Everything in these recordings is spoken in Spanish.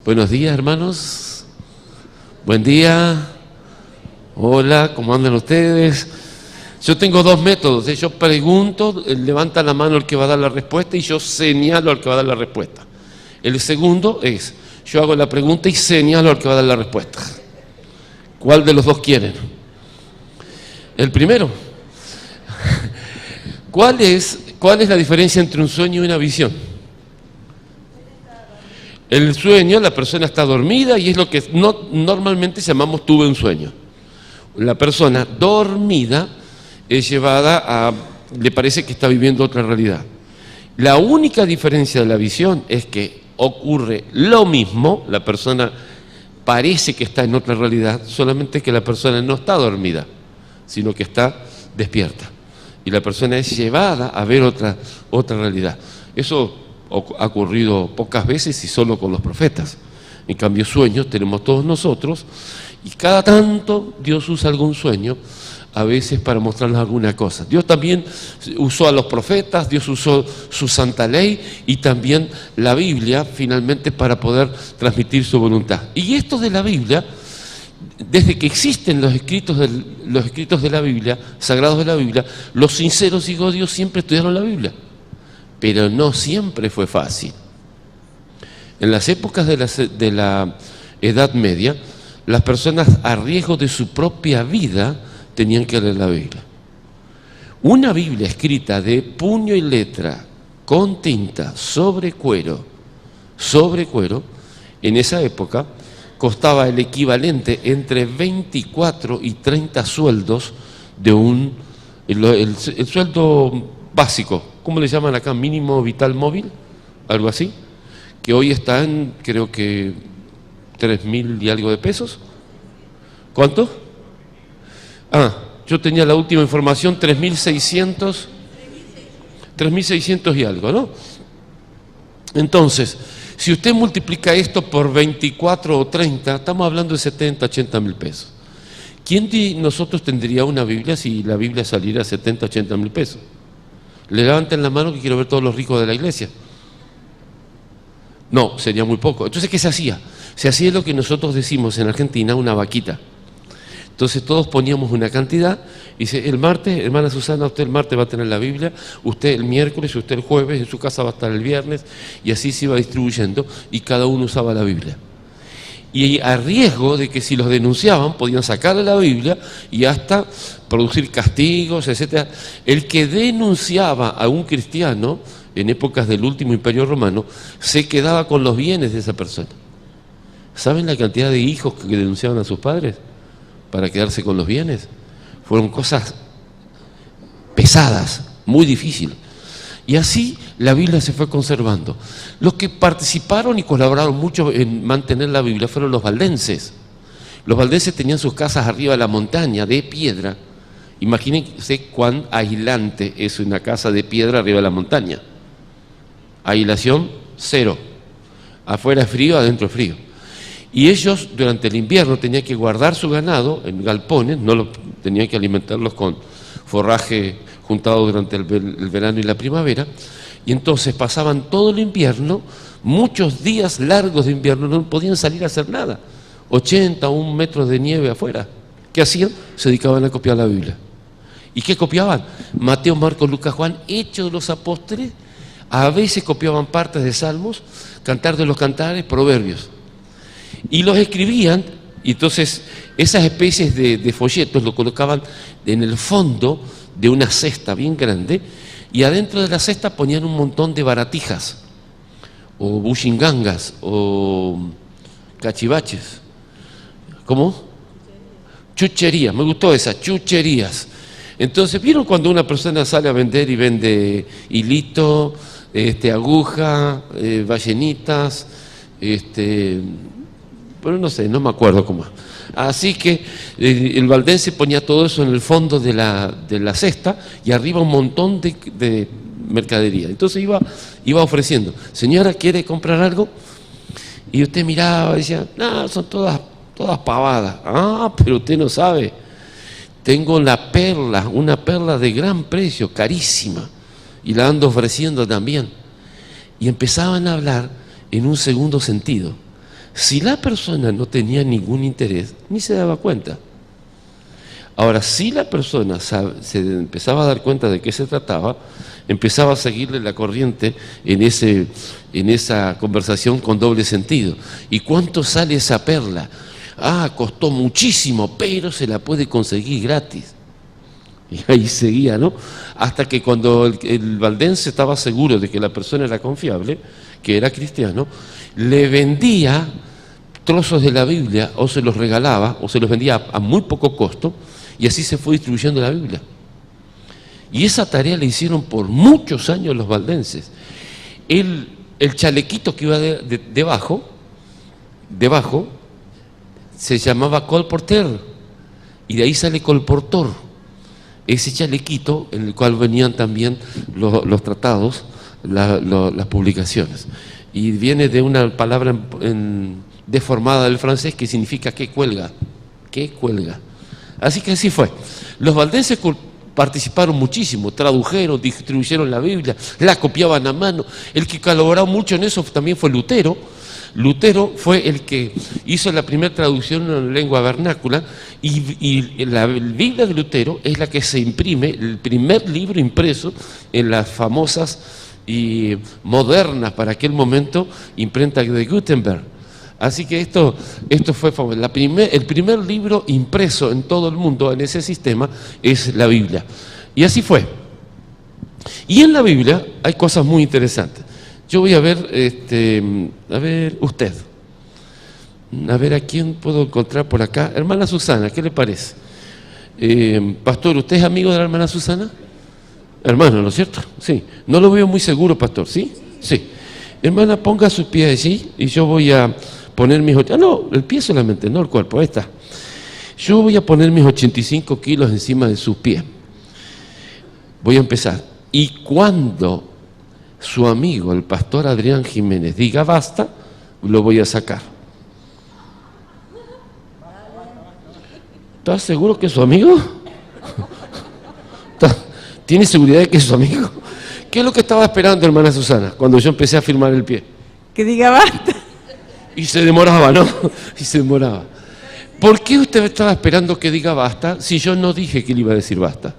Buenos días, hermanos. Buen día. Hola, ¿cómo andan ustedes? Yo tengo dos métodos. Yo pregunto, levanta la mano el que va a dar la respuesta y yo señalo al que va a dar la respuesta. El segundo es, yo hago la pregunta y señalo al que va a dar la respuesta. ¿Cuál de los dos quieren? El primero. ¿Cuál es la diferencia entre un sueño y una visión? El sueño, la persona está dormida y es lo que normalmente llamamos tuve un sueño. La persona dormida es llevada a, le parece que está viviendo otra realidad. La única diferencia de la visión es que ocurre lo mismo, la persona parece que está en otra realidad, solamente que la persona no está dormida, sino que está despierta. Y la persona es llevada a ver otra realidad. Eso ha ocurrido pocas veces y solo con los profetas. En cambio, sueños tenemos todos nosotros y cada tanto Dios usa algún sueño, a veces para mostrarnos alguna cosa. Dios también usó a los profetas, Dios usó su santa ley y también la Biblia finalmente para poder transmitir su voluntad. Y esto de la Biblia, desde que existen los escritos de la Biblia, sagrados de la Biblia, los sinceros hijos de Dios siempre estudiaron la Biblia. Pero no siempre fue fácil. En las épocas de la Edad Media, las personas a riesgo de su propia vida tenían que leer la Biblia. Una Biblia escrita de puño y letra, con tinta, sobre cuero, en esa época costaba el equivalente entre 24 y 30 sueldos de el sueldo básico. ¿Cómo le llaman acá? Mínimo vital móvil, algo así, que hoy está en, creo que 3.000 y algo de pesos. ¿Cuánto? Yo tenía la última información, 3.600 y algo, ¿no? Entonces, si usted multiplica esto por 24 o 30, estamos hablando de 70, 80 mil pesos. ¿Quién de nosotros tendría una Biblia si la Biblia saliera a 70, 80 mil pesos? Le levanten la mano que quiero ver todos los ricos de la iglesia. No, sería muy poco. Entonces, ¿qué se hacía? Se hacía lo que nosotros decimos en Argentina, una vaquita. Entonces todos poníamos una cantidad y dice, el martes, hermana Susana, usted el martes va a tener la Biblia, usted el miércoles, usted el jueves, en su casa va a estar el viernes, y así se iba distribuyendo y cada uno usaba la Biblia. Y a riesgo de que si los denunciaban podían sacarle la Biblia y hasta producir castigos, etc. El que denunciaba a un cristiano en épocas del último imperio romano se quedaba con los bienes de esa persona. ¿Saben la cantidad de hijos que denunciaban a sus padres para quedarse con los bienes? Fueron cosas pesadas, muy difíciles. Y así la Biblia se fue conservando. Los que participaron y colaboraron mucho en mantener la Biblia fueron los valdenses. Los valdenses tenían sus casas arriba de la montaña, de piedra. Imagínense cuán aislante es una casa de piedra arriba de la montaña. Aislación cero. Afuera es frío, adentro es frío. Y ellos durante el invierno tenían que guardar su ganado en galpones, tenían que alimentarlos con forraje juntado durante el verano y la primavera, y entonces pasaban todo el invierno, muchos días largos de invierno, no podían salir a hacer nada, 80 o 1 metro de nieve afuera. ¿Qué hacían? Se dedicaban a copiar la Biblia. ¿Y qué copiaban? Mateo, Marcos, Lucas, Juan, Hechos de los Apóstoles, a veces copiaban partes de Salmos, Cantar de los Cantares, Proverbios. Y los escribían, y entonces esas especies de folletos lo colocaban en el fondo de una cesta bien grande, y adentro de la cesta ponían un montón de baratijas, o bushingangas, o cachivaches. ¿Cómo? Chucherías, me gustó esa, chucherías. Entonces, ¿vieron cuando una persona sale a vender y vende hilito, aguja, ballenitas, pero no sé, no me acuerdo cómo. Así que el valdense ponía todo eso en el fondo de la cesta y arriba un montón de mercadería. Entonces iba ofreciendo, señora, ¿quiere comprar algo? Y usted miraba y decía, no, son todas pavadas. Pero usted no sabe, tengo una perla de gran precio, carísima, y la ando ofreciendo también. Y empezaban a hablar en un segundo sentido. Si la persona no tenía ningún interés, ni se daba cuenta. Ahora, si la persona se empezaba a dar cuenta de qué se trataba, empezaba a seguirle la corriente en esa conversación con doble sentido. ¿Y cuánto sale esa perla? Ah, costó muchísimo, pero se la puede conseguir gratis. Y ahí seguía, ¿no? Hasta que cuando el valdense estaba seguro de que la persona era confiable, que era cristiano, le vendía trozos de la Biblia, o se los regalaba, o se los vendía a muy poco costo, y así se fue distribuyendo la Biblia. Y esa tarea la hicieron por muchos años los valdenses. El chalequito que iba debajo, se llamaba colporteur, y de ahí sale colportor. Ese chalequito en el cual venían también los tratados, las publicaciones. Y viene de una palabra deformada del francés que significa que cuelga, que cuelga. Así que así fue. Los valdenses participaron muchísimo, tradujeron, distribuyeron la Biblia, la copiaban a mano. El que colaboró mucho en eso también fue Lutero. Lutero fue el que hizo la primera traducción en lengua vernácula, y la Biblia de Lutero es la que se imprime, el primer libro impreso en las famosas y modernas para aquel momento imprenta de Gutenberg. Así que esto fue el primer libro impreso en todo el mundo en ese sistema es la Biblia. Y así fue. Y en la Biblia hay cosas muy interesantes. Yo voy a ver, usted. A ver a quién puedo encontrar por acá. Hermana Susana, ¿qué le parece? Pastor, ¿usted es amigo de la hermana Susana? Hermano, ¿no es cierto? Sí. No lo veo muy seguro, pastor, ¿sí? Sí. Hermana, ponga sus pies allí y yo voy a poner mis... no, el pie solamente, no el cuerpo, ahí está. Yo voy a poner mis 85 kilos encima de sus pies. Voy a empezar. Y cuando su amigo, el pastor Adrián Jiménez, diga basta, lo voy a sacar. ¿Estás seguro que es su amigo? ¿Tiene seguridad de que es su amigo? ¿Qué es lo que estaba esperando, hermana Susana, cuando yo empecé a firmar el pie? Que diga basta. Y se demoraba, ¿no? Y se demoraba. ¿Por qué usted estaba esperando que diga basta si yo no dije que le iba a decir basta?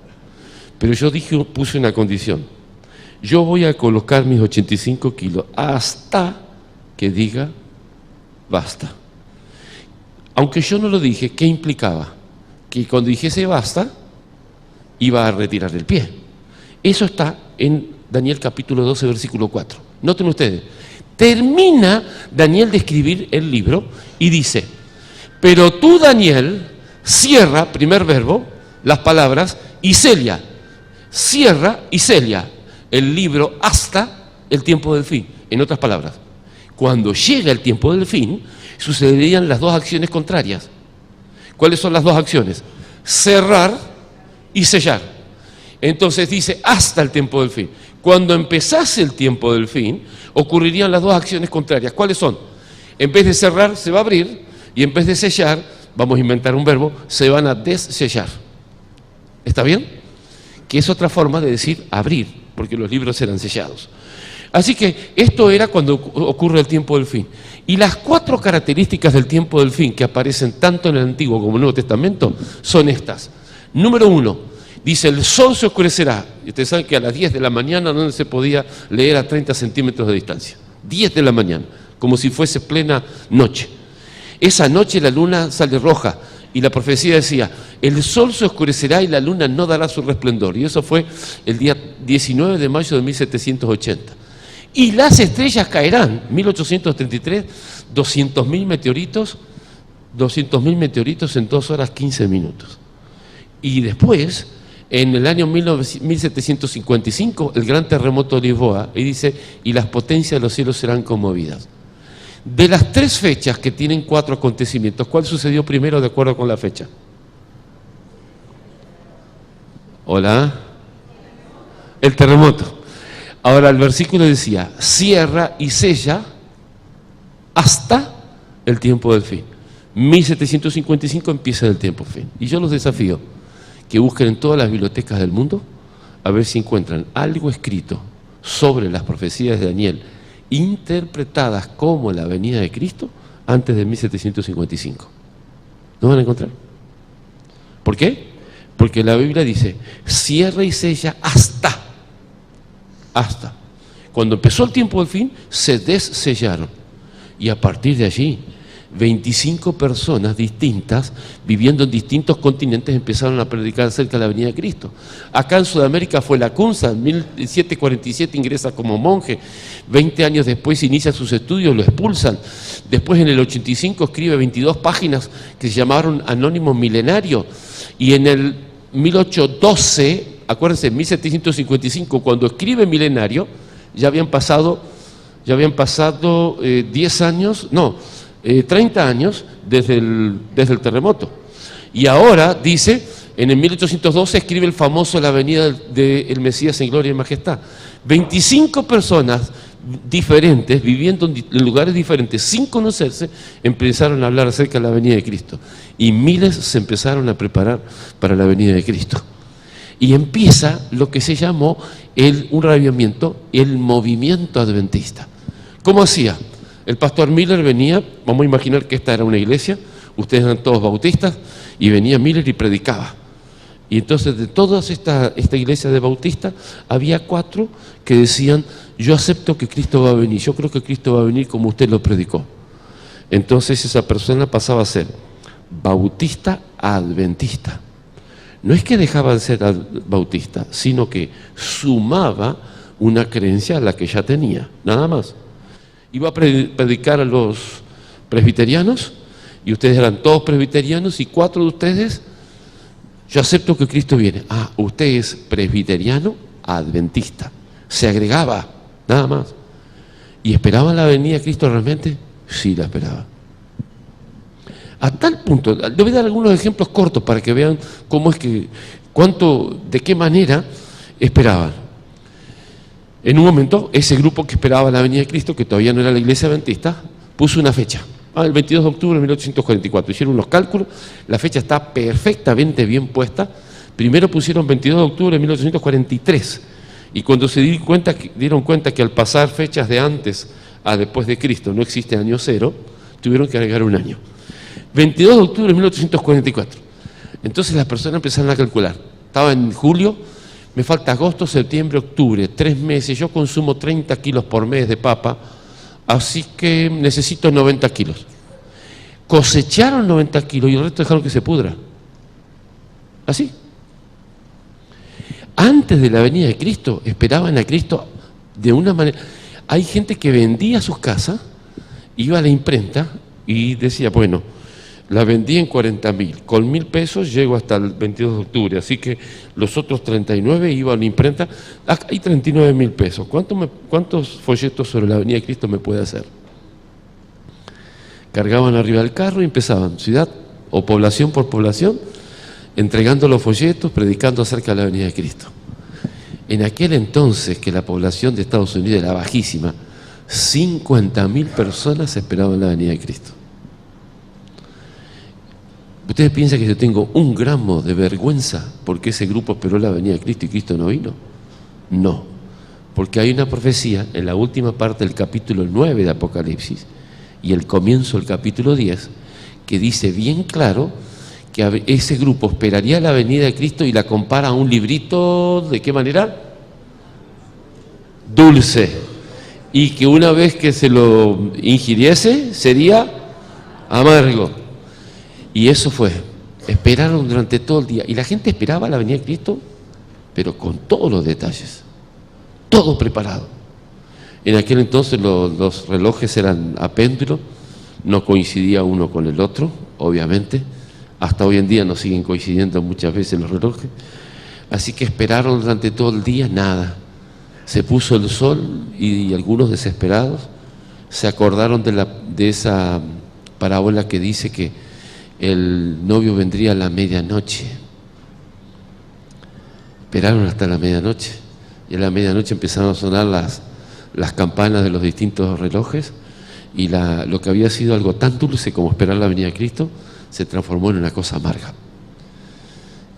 Pero yo puse una condición. Yo voy a colocar mis 85 kilos hasta que diga basta. Aunque yo no lo dije, ¿qué implicaba? Que cuando dijese basta, iba a retirar el pie. Eso está en Daniel capítulo 12, versículo 4. Noten ustedes. Termina Daniel de escribir el libro y dice, pero tú, Daniel, cierra, primer verbo, las palabras, y sella. Cierra y sella el libro hasta el tiempo del fin. En otras palabras, cuando llega el tiempo del fin, sucederían las dos acciones contrarias. ¿Cuáles son las dos acciones? Cerrar y sellar. Entonces dice hasta el tiempo del fin. Cuando empezase el tiempo del fin, ocurrirían las dos acciones contrarias. ¿Cuáles son? En vez de cerrar, se va a abrir, y en vez de sellar, vamos a inventar un verbo, se van a dessellar. ¿Está bien? Que es otra forma de decir abrir, porque los libros eran sellados. Así que esto era cuando ocurre el tiempo del fin. Y las 4 características del tiempo del fin que aparecen tanto en el Antiguo como en el Nuevo Testamento son estas. Número 1, dice el sol se oscurecerá. Y ustedes saben que a las 10 de la mañana no se podía leer a 30 centímetros de distancia. 10 de la mañana, como si fuese plena noche. Esa noche la luna sale roja y la profecía decía, el sol se oscurecerá y la luna no dará su resplandor. Y eso fue el día 19 de mayo de 1780. Y las estrellas caerán, 1833, 200.000 meteoritos en 2 horas 15 minutos. Y después, en el año 1755, el gran terremoto de Lisboa, y dice, y las potencias de los cielos serán conmovidas. De las 3 fechas que tienen 4 acontecimientos, ¿cuál sucedió primero de acuerdo con la fecha? ¿Hola? El terremoto. Ahora el versículo decía, cierra y sella hasta el tiempo del fin. 1755 empieza el tiempo fin. Y yo los desafío que busquen en todas las bibliotecas del mundo a ver si encuentran algo escrito sobre las profecías de Daniel interpretadas como la venida de Cristo antes de 1755. ¿No van a encontrar? ¿Por qué? Porque la Biblia dice, cierra y sella hasta. Cuando empezó el tiempo del fin, se dessellaron. Y a partir de allí, 25 personas distintas, viviendo en distintos continentes, empezaron a predicar acerca de la venida de Cristo. Acá en Sudamérica fue Lacunza, en 1747 ingresa como monje, 20 años después inicia sus estudios, lo expulsan. Después en el 85 escribe 22 páginas que se llamaron Anónimo Milenario. Y en el 1812, acuérdense, en 1755, cuando escribe Milenario, ya habían pasado 10 años, no, 30 años desde el terremoto. Y ahora dice, en el 1812 escribe el famoso La venida del Mesías en gloria y majestad. 25 personas diferentes, viviendo en lugares diferentes, sin conocerse, empezaron a hablar acerca de la venida de Cristo. Y miles se empezaron a preparar para la venida de Cristo. Y empieza lo que se llamó un avivamiento, el movimiento adventista. ¿Cómo hacía? El pastor Miller venía, vamos a imaginar que esta era una iglesia, ustedes eran todos bautistas, y venía Miller y predicaba. Y entonces de todas esta iglesia de bautistas, había 4 que decían, yo acepto que Cristo va a venir, yo creo que Cristo va a venir como usted lo predicó. Entonces esa persona pasaba a ser bautista a adventista. No es que dejaba de ser bautista, sino que sumaba una creencia a la que ya tenía, nada más. Iba a predicar a los presbiterianos, y ustedes eran todos presbiterianos, y 4 de ustedes, yo acepto que Cristo viene. Ah, usted es presbiteriano adventista. Se agregaba, nada más. ¿Y esperaban la venida de Cristo realmente? Sí, la esperaban. A tal punto, le voy a dar algunos ejemplos cortos para que vean cómo es que, de qué manera esperaban. En un momento, ese grupo que esperaba la venida de Cristo, que todavía no era la iglesia adventista, puso una fecha. El 22 de octubre de 1844. Hicieron unos cálculos, la fecha está perfectamente bien puesta. Primero pusieron 22 de octubre de 1843. Y cuando se dieron cuenta que al pasar fechas de antes a después de Cristo no existe año cero, tuvieron que agregar un año. 22 de octubre de 1844. Entonces las personas empezaron a calcular. Estaba en julio, me falta agosto, septiembre, octubre, 3 meses. Yo consumo 30 kilos por mes de papa, así que necesito 90 kilos. Cosecharon 90 kilos y el resto dejaron que se pudra. Así. Antes de la venida de Cristo, esperaban a Cristo de una manera. Hay gente que vendía sus casas, iba a la imprenta y decía, bueno, la vendí en 40.000, con 1.000 pesos llego hasta el 22 de octubre, así que los otros 39 iban a la imprenta, hay 39.000 pesos, ¿cuántos folletos sobre la venida de Cristo me puede hacer? Cargaban arriba del carro y empezaban, ciudad o población por población, entregando los folletos, predicando acerca de la venida de Cristo. En aquel entonces, que la población de Estados Unidos era bajísima, 50.000 personas esperaban la venida de Cristo. ¿Ustedes piensan que yo tengo un gramo de vergüenza porque ese grupo esperó la venida de Cristo y Cristo no vino? No, porque hay una profecía en la última parte del capítulo 9 de Apocalipsis y el comienzo del capítulo 10 que dice bien claro que ese grupo esperaría la venida de Cristo y la compara a un librito, ¿de qué manera? Dulce. Y que una vez que se lo ingiriese sería amargo. Y eso fue, esperaron durante todo el día. Y la gente esperaba la venida de Cristo, pero con todos los detalles, todo preparado. En aquel entonces los relojes eran a péndulo, no coincidía uno con el otro, obviamente. Hasta hoy en día no siguen coincidiendo muchas veces los relojes. Así que esperaron durante todo el día, nada. Se puso el sol y algunos desesperados se acordaron de esa parábola que dice que el novio vendría a la medianoche. Esperaron hasta la medianoche y a la medianoche empezaron a sonar las campanas de los distintos relojes y lo que había sido algo tan dulce como esperar la venida de Cristo se transformó en una cosa amarga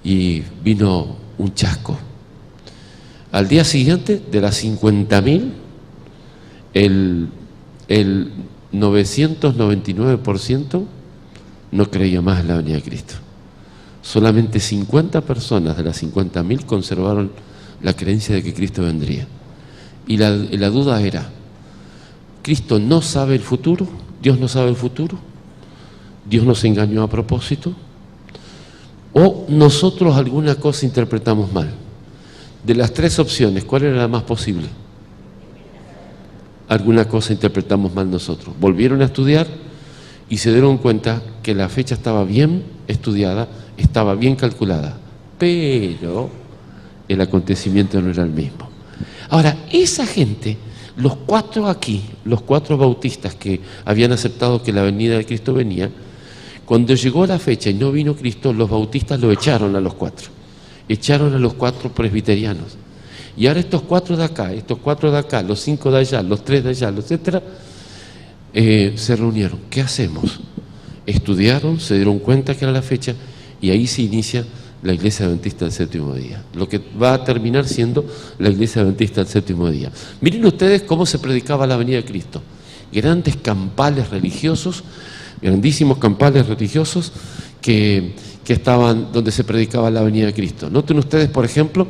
y vino un chasco. Al día siguiente, de las 50.000, el 999% no creía más en la venida de Cristo. Solamente 50 personas de las 50.000 conservaron la creencia de que Cristo vendría. Y la duda era, ¿Cristo no sabe el futuro? ¿Dios no sabe el futuro? ¿Dios nos engañó a propósito? ¿O nosotros alguna cosa interpretamos mal? De las tres opciones, ¿cuál era la más posible? Alguna cosa interpretamos mal nosotros. Volvieron a estudiar y se dieron cuenta que la fecha estaba bien estudiada, estaba bien calculada, pero el acontecimiento no era el mismo. Ahora, esa gente, los cuatro aquí, los cuatro bautistas que habían aceptado que la venida de Cristo venía, cuando llegó la fecha y no vino Cristo, los bautistas lo echaron a los cuatro. Echaron a los cuatro presbiterianos. Y ahora estos cuatro de acá, los 5 de allá, los 3 de allá, etcétera, se reunieron. ¿Qué hacemos? Estudiaron, se dieron cuenta que era la fecha y ahí se inicia la Iglesia Adventista del Séptimo Día, lo que va a terminar siendo la Iglesia Adventista del Séptimo Día. Miren ustedes cómo se predicaba la venida de Cristo. Grandes campales religiosos, grandísimos campales religiosos que estaban donde se predicaba la venida de Cristo. Noten ustedes, por ejemplo,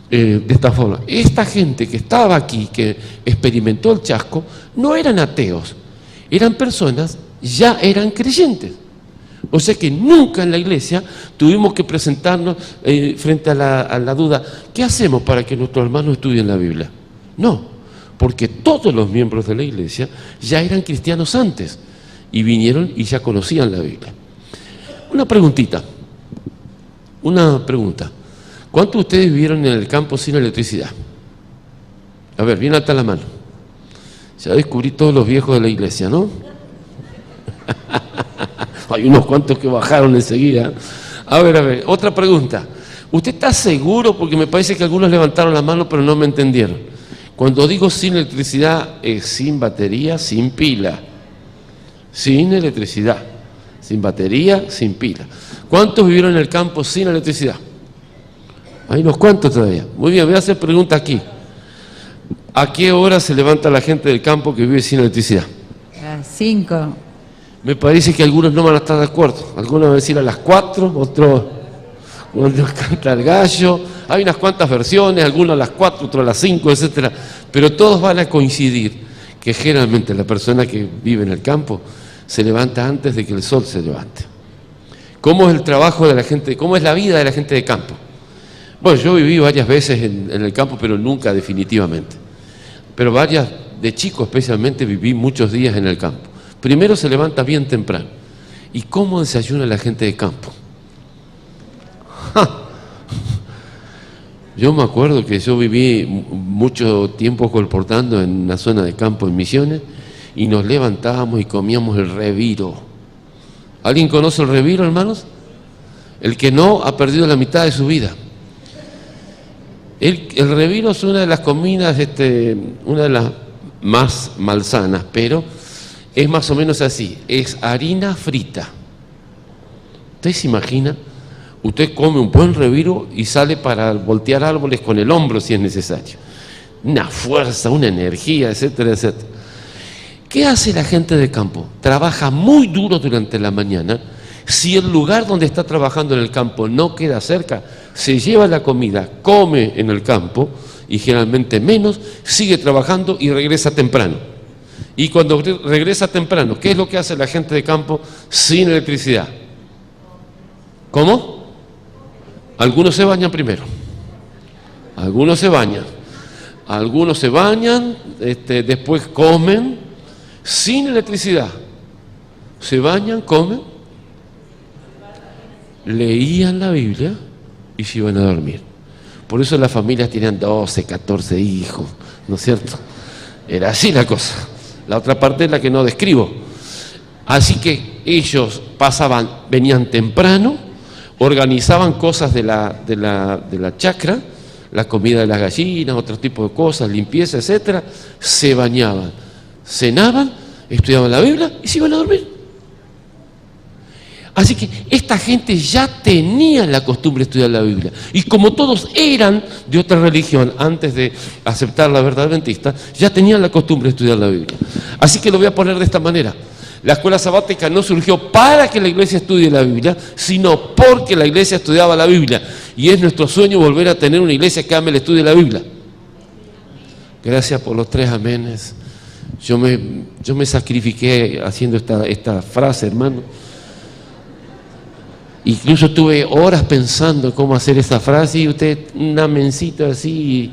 de esta forma, esta gente que estaba aquí, que experimentó el chasco, no eran ateos, eran personas, ya eran creyentes. O sea que nunca en la iglesia tuvimos que presentarnos frente a la duda, ¿qué hacemos para que nuestros hermanos estudien la Biblia? No, porque todos los miembros de la iglesia ya eran cristianos antes y vinieron y ya conocían la Biblia. Una pregunta. ¿Cuántos de ustedes vivieron en el campo sin electricidad? A ver, bien alta la mano. Ya descubrí todos los viejos de la iglesia, ¿no? Hay unos cuantos que bajaron enseguida. A ver, otra pregunta. ¿Usted está seguro? Porque me parece que algunos levantaron la mano pero no me entendieron. Cuando digo sin electricidad, es sin batería, sin pila. Sin electricidad, sin batería, sin pila. ¿Cuántos vivieron en el campo sin electricidad? Hay unos cuantos todavía. Muy bien, voy a hacer pregunta aquí. ¿A qué hora se levanta la gente del campo que vive sin electricidad? A las 5. Me parece que algunos no van a estar de acuerdo. Algunos van a decir a las 4, otros cuando canta el gallo. Hay unas cuantas versiones, algunos a las 4, otros a las 5, etcétera. Pero todos van a coincidir que generalmente la persona que vive en el campo se levanta antes de que el sol se levante. ¿Cómo es el trabajo de la gente? ¿Cómo es la vida de la gente de campo? Bueno, yo viví varias veces en el campo, pero nunca definitivamente. Pero de chico especialmente, viví muchos días en el campo. Primero se levanta bien temprano. ¿Y cómo desayuna la gente de campo? ¡Ja! Yo me acuerdo que yo viví mucho tiempo colportando en una zona de campo en Misiones y nos levantábamos y comíamos el reviro. ¿Alguien conoce el reviro, hermanos? El que no ha perdido la mitad de su vida. El reviro es una de las comidas, una de las más malsanas, pero es más o menos así, es harina frita. ¿Usted se imagina? Usted come un buen reviro y sale para voltear árboles con el hombro si es necesario. Una fuerza, una energía, etcétera, etcétera. ¿Qué hace la gente de campo? Trabaja muy duro durante la mañana. Si el lugar donde está trabajando en el campo no queda cerca, se lleva la comida, come en el campo y generalmente menos, sigue trabajando y regresa temprano. Y cuando regresa temprano, ¿qué es lo que hace la gente de campo sin electricidad? ¿Cómo? Algunos se bañan primero. Algunos se bañan, después comen sin electricidad. Se bañan, comen, leían la Biblia y se iban a dormir. Por eso las familias tenían 12, 14 hijos, ¿no es cierto? Era así la cosa. La otra parte es la que no describo. Así que ellos venían temprano, organizaban cosas de la chacra, la comida de las gallinas, otro tipo de cosas, limpieza, etcétera, se bañaban, cenaban, estudiaban la Biblia y se iban a dormir. Así que esta gente ya tenía la costumbre de estudiar la Biblia. Y como todos eran de otra religión antes de aceptar la verdad adventista, ya tenían la costumbre de estudiar la Biblia. Así que lo voy a poner de esta manera. La escuela sabática no surgió para que la iglesia estudie la Biblia, sino porque la iglesia estudiaba la Biblia. Y es nuestro sueño volver a tener una iglesia que ame el estudio de la Biblia. Gracias por los 3 amenes. Yo me sacrifiqué haciendo esta frase, hermano. Incluso tuve horas pensando cómo hacer esa frase y usted un amencito así,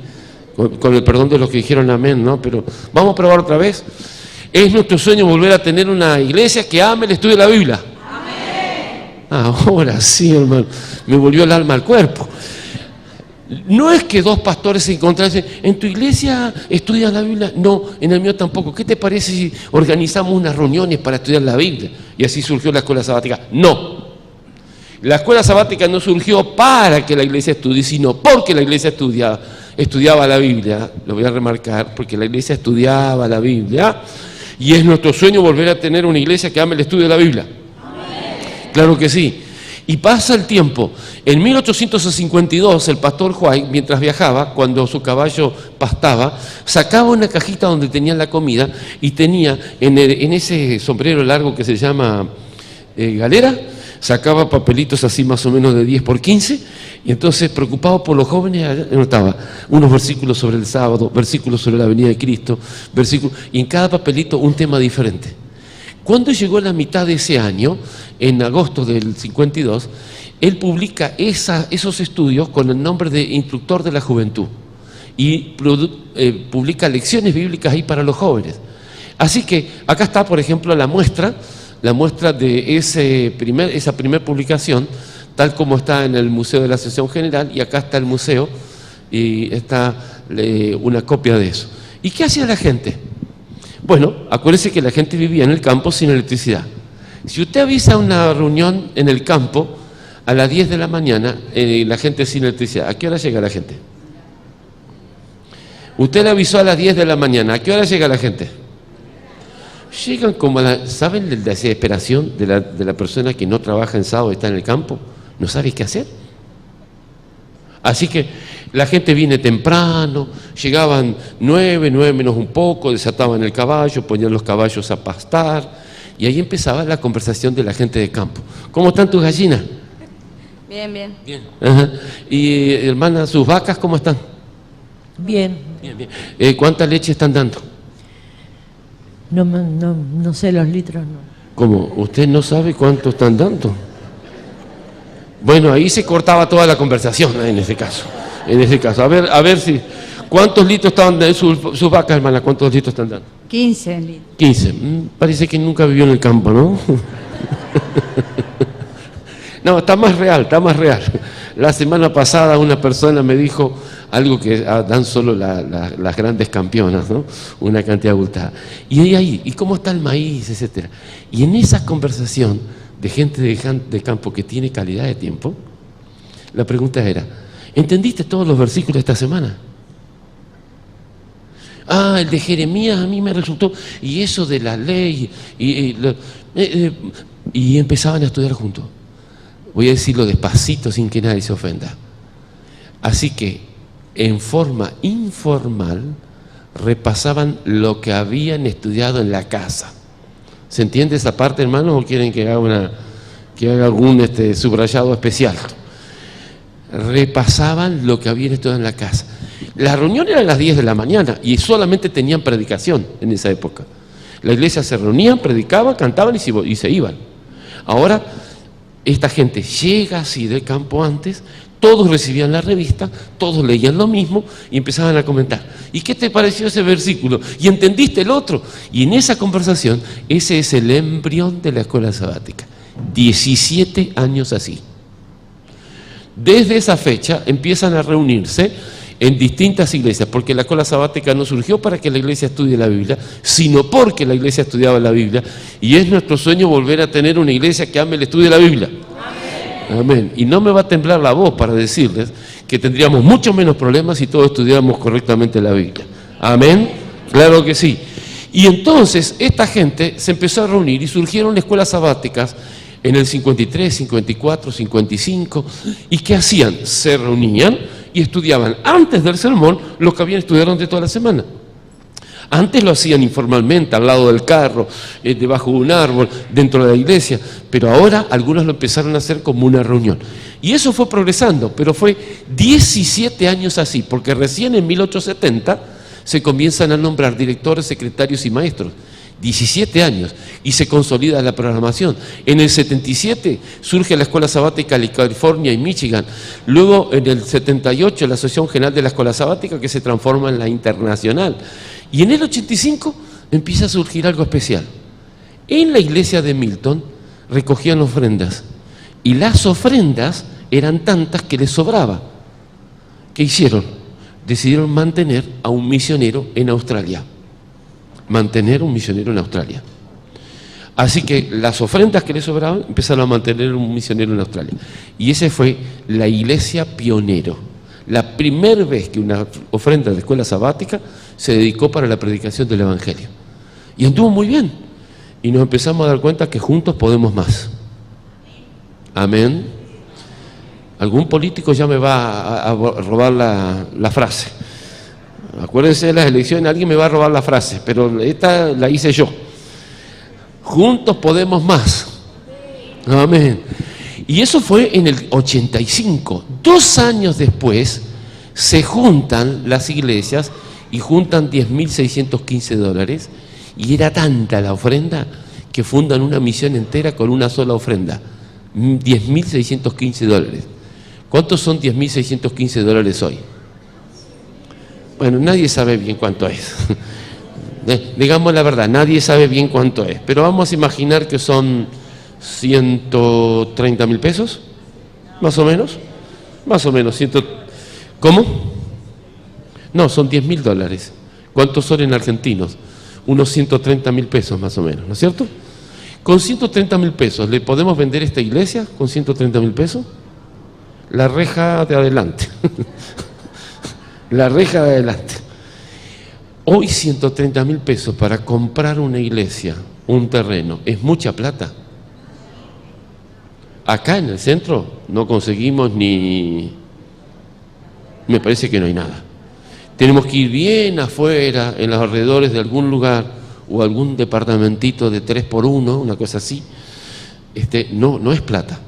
con el perdón de los que dijeron amén, ¿no? Pero vamos a probar otra vez. Es nuestro sueño volver a tener una iglesia que ame el estudio de la Biblia. Amén. Ahora sí, hermano, me volvió el alma al cuerpo. No es que 2 pastores se encontrasen, ¿en tu iglesia estudian la Biblia? No, en el mío tampoco. ¿Qué te parece si organizamos unas reuniones para estudiar la Biblia? Y así surgió la escuela sabática. No. La escuela sabática no surgió para que la iglesia estudie, sino porque la iglesia estudiaba la Biblia. Lo voy a remarcar, porque la iglesia estudiaba la Biblia. Y es nuestro sueño volver a tener una iglesia que ame el estudio de la Biblia. Amén. Claro que sí. Y pasa el tiempo. En 1852, el pastor White, mientras viajaba, cuando su caballo pastaba, sacaba una cajita donde tenía la comida y tenía en ese sombrero largo que se llama galera, sacaba papelitos así más o menos de 10 por 15, y entonces, preocupado por los jóvenes, anotaba unos versículos sobre el sábado, versículos sobre la venida de Cristo, y en cada papelito un tema diferente. Cuando llegó la mitad de ese año, en agosto del 52, él publica esos estudios con el nombre de Instructor de la Juventud y publica lecciones bíblicas ahí para los jóvenes. Así que acá está, por ejemplo, la muestra de esa primera publicación, tal como está en el Museo de la Asociación General, y acá está el museo y está una copia de eso. ¿Y qué hacía la gente? Bueno, acuérdense que la gente vivía en el campo sin electricidad. Si usted avisa una reunión en el campo a las 10 de la mañana, la gente sin electricidad, ¿a qué hora llega la gente? Usted le avisó a las 10 de la mañana, ¿a qué hora llega la gente? Llegan como ¿saben la desesperación de la persona que no trabaja en sábado y está en el campo? No sabe qué hacer. Así que la gente viene temprano, llegaban 9 menos un poco, desataban el caballo, ponían los caballos a pastar, y ahí empezaba la conversación de la gente de campo. ¿Cómo están tus gallinas? Bien, bien. Bien. Ajá. Y hermana, ¿sus vacas cómo están? Bien. Bien, bien. ¿Cuánta leche están dando? No sé los litros, no. ¿Cómo? ¿Usted no sabe cuánto están dando? Bueno, ahí se cortaba toda la conversación en ese caso. A ver si... ¿Cuántos litros estaban dando sus vacas, hermana? ¿Cuántos litros están dando? 15 litros. 15. Parece que nunca vivió en el campo, ¿no? No, está más real. La semana pasada una persona me dijo algo que dan solo las grandes campeonas, ¿no? Una cantidad abultada. Y ahí, ¿y cómo está el maíz, etcétera? Y en esa conversación de gente de campo que tiene calidad de tiempo, la pregunta era, ¿entendiste todos los versículos de esta semana? El de Jeremías a mí me resultó, y eso de la ley, y empezaban a estudiar juntos. Voy a decirlo despacito sin que nadie se ofenda. Así que, en forma informal, repasaban lo que habían estudiado en la casa. ¿Se entiende esa parte, hermano, o quieren que haga algún subrayado especial? Repasaban lo que habían estudiado en la casa. La reunión era a las 10 de la mañana y solamente tenían predicación en esa época. La iglesia se reunían, predicaban, cantaban y se iban. Ahora, esta gente llega así del campo antes, todos recibían la revista, todos leían lo mismo y empezaban a comentar. ¿Y qué te pareció ese versículo? ¿Y entendiste el otro? Y en esa conversación, ese es el embrión de la escuela sabática. 17 años así. Desde esa fecha empiezan a reunirse en distintas iglesias, porque la escuela sabática no surgió para que la iglesia estudie la Biblia, sino porque la iglesia estudiaba la Biblia, y es nuestro sueño volver a tener una iglesia que ame el estudio de la Biblia. Amén. Amén. Y no me va a temblar la voz para decirles que tendríamos mucho menos problemas si todos estudiáramos correctamente la Biblia. Amén. Claro que sí. Y entonces esta gente se empezó a reunir y surgieron escuelas sabáticas en el 53, 54, 55. ¿Y qué hacían? Se reunían y estudiaban antes del sermón lo que habían estudiado durante toda la semana. Antes lo hacían informalmente, al lado del carro, debajo de un árbol, dentro de la iglesia, pero ahora algunos lo empezaron a hacer como una reunión. Y eso fue progresando, pero fue 17 años así, porque recién en 1870 se comienzan a nombrar directores, secretarios y maestros. 17 años, y se consolida la programación. En el 77 surge la Escuela Sabática de California y Michigan. Luego, en el 78, la Asociación General de la Escuela Sabática, que se transforma en la Internacional. Y en el 85 empieza a surgir algo especial. En la iglesia de Milton recogían ofrendas, y las ofrendas eran tantas que les sobraba. ¿Qué hicieron? Decidieron mantener a un misionero en Australia. Mantener un misionero en Australia. Así que las ofrendas que le sobraban empezaron a mantener un misionero en Australia. Y esa fue la iglesia pionero. La primera vez que una ofrenda de escuela sabática se dedicó para la predicación del Evangelio. Y anduvo muy bien. Y nos empezamos a dar cuenta que juntos podemos más. Amén. Algún político ya me va a robar la frase. Acuérdense de las elecciones, alguien me va a robar la frase, pero esta la hice yo. Juntos podemos más. Amén. Y eso fue en el 85. 2 años después se juntan las iglesias y juntan $10.615. Y era tanta la ofrenda que fundan una misión entera con una sola ofrenda. $10.615. ¿Cuántos son $10.615 hoy? Bueno, nadie sabe bien cuánto es. Digamos la verdad, nadie sabe bien cuánto es. Pero vamos a imaginar que son 130.000 pesos, más o menos. Más o menos. ¿Cómo? No, son $10.000. ¿Cuántos son en argentinos? Unos 130.000 pesos más o menos, ¿no es cierto? Con 130.000 pesos, ¿le podemos vender esta iglesia con 130.000 pesos? La reja de adelante. La reja de adelante. Hoy 130.000 pesos para comprar una iglesia, un terreno, es mucha plata. Acá en el centro no conseguimos ni... Me parece que no hay nada. Tenemos que ir bien afuera, en los alrededores de algún lugar, o algún departamentito de 3x1, una cosa así. No es plata.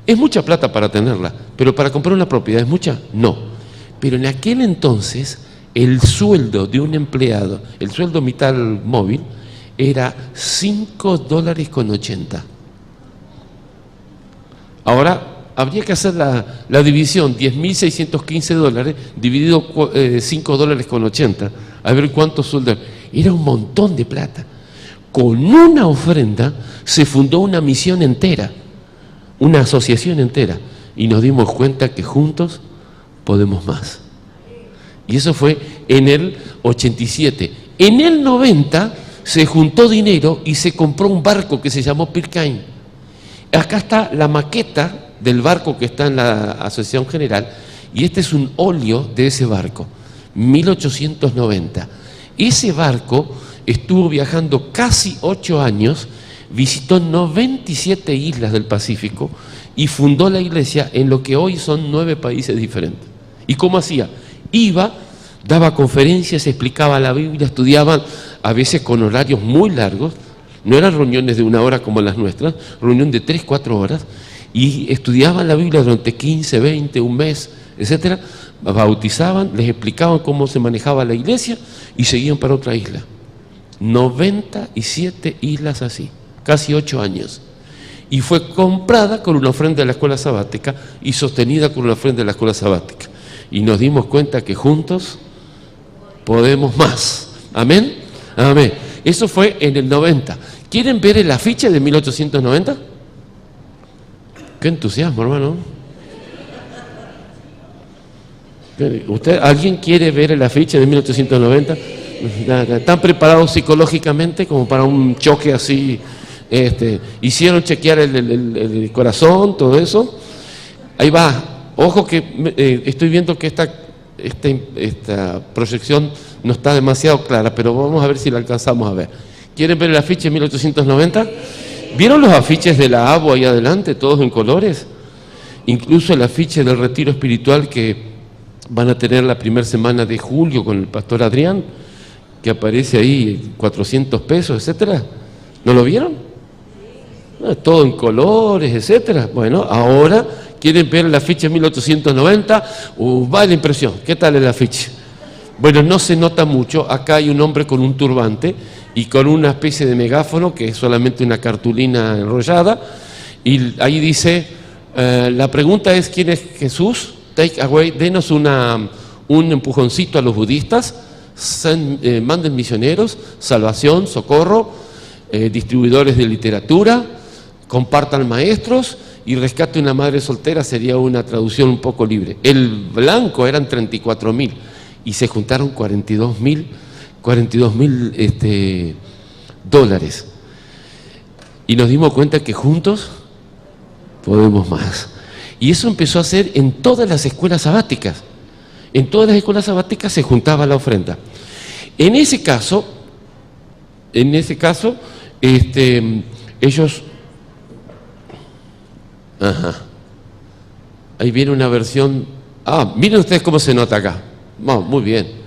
Es mucha plata para tenerla, pero para comprar una propiedad es mucha, no. Pero en aquel entonces el sueldo de un empleado, el sueldo vital móvil, era $5.80. Ahora habría que hacer la división, $10.615 dividido $5.80, a ver cuántos sueldos. Era un montón de plata. Con una ofrenda se fundó una misión entera, una asociación entera, y nos dimos cuenta que juntos podemos más. Y eso fue en el 87. En el 90 se juntó dinero y se compró un barco que se llamó Pitcairn. Acá está la maqueta del barco que está en la Asociación General, y este es un óleo de ese barco, 1890. Ese barco estuvo viajando casi 8 años, visitó 97 islas del Pacífico y fundó la iglesia en lo que hoy son 9 países diferentes. ¿Y cómo hacía? Iba, daba conferencias, explicaba la Biblia, estudiaban, a veces con horarios muy largos, no eran reuniones de 1 hora como las nuestras, reunión de 3, 4 horas, y estudiaban la Biblia durante 15, 20, un mes, etcétera, bautizaban, les explicaban cómo se manejaba la iglesia y seguían para otra isla. 97 islas así, casi 8 años. Y fue comprada con una ofrenda de la escuela sabática y sostenida con una ofrenda de la escuela sabática. Y nos dimos cuenta que juntos podemos más. ¿Amén? Amén. Eso fue en el 90. ¿Quieren ver el afiche de 1890? Qué entusiasmo, hermano. ¿Alguien quiere ver el afiche de 1890? ¿Están preparados psicológicamente como para un choque así? Hicieron chequear el corazón, todo eso. Ahí va. Ojo que estoy viendo que esta proyección no está demasiado clara, pero vamos a ver si la alcanzamos a ver. ¿Quieren ver el afiche de 1890? ¿Vieron los afiches de la ABO ahí adelante, todos en colores? Incluso el afiche del retiro espiritual que van a tener la primera semana de julio con el pastor Adrián, que aparece ahí 400 pesos, etcétera. ¿No lo vieron? Todo en colores, etcétera. Bueno, ahora quieren ver el afiche 1890, va la impresión. ¿Qué tal el afiche? Bueno, no se nota mucho. Acá hay un hombre con un turbante y con una especie de megáfono que es solamente una cartulina enrollada, y ahí dice, la pregunta es ¿quién es Jesús? Take away, denos un empujoncito a los budistas, manden misioneros, salvación, socorro, distribuidores de literatura, compartan maestros y rescate una madre soltera, sería una traducción un poco libre. El blanco eran 34.000 y se juntaron 42.000 dólares. Y nos dimos cuenta que juntos podemos más. Y eso empezó a hacer en todas las escuelas sabáticas. En todas las escuelas sabáticas se juntaba la ofrenda. En ese caso, ellos... Ahí viene una versión... miren ustedes cómo se nota acá. Muy bien.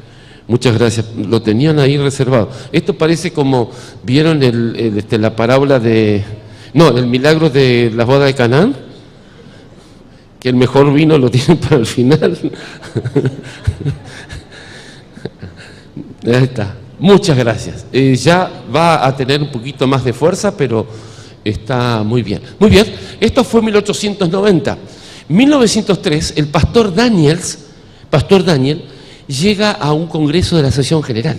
Muchas gracias. Lo tenían ahí reservado. Esto parece como... ¿Vieron la parábola de... No, el milagro de la boda de Canaán? Que el mejor vino lo tienen para el final. Ahí está. Muchas gracias. Ya va a tener un poquito más de fuerza, pero está muy bien. Muy bien, esto fue 1890. 1903, el pastor Daniel llega a un congreso de la Sesión General.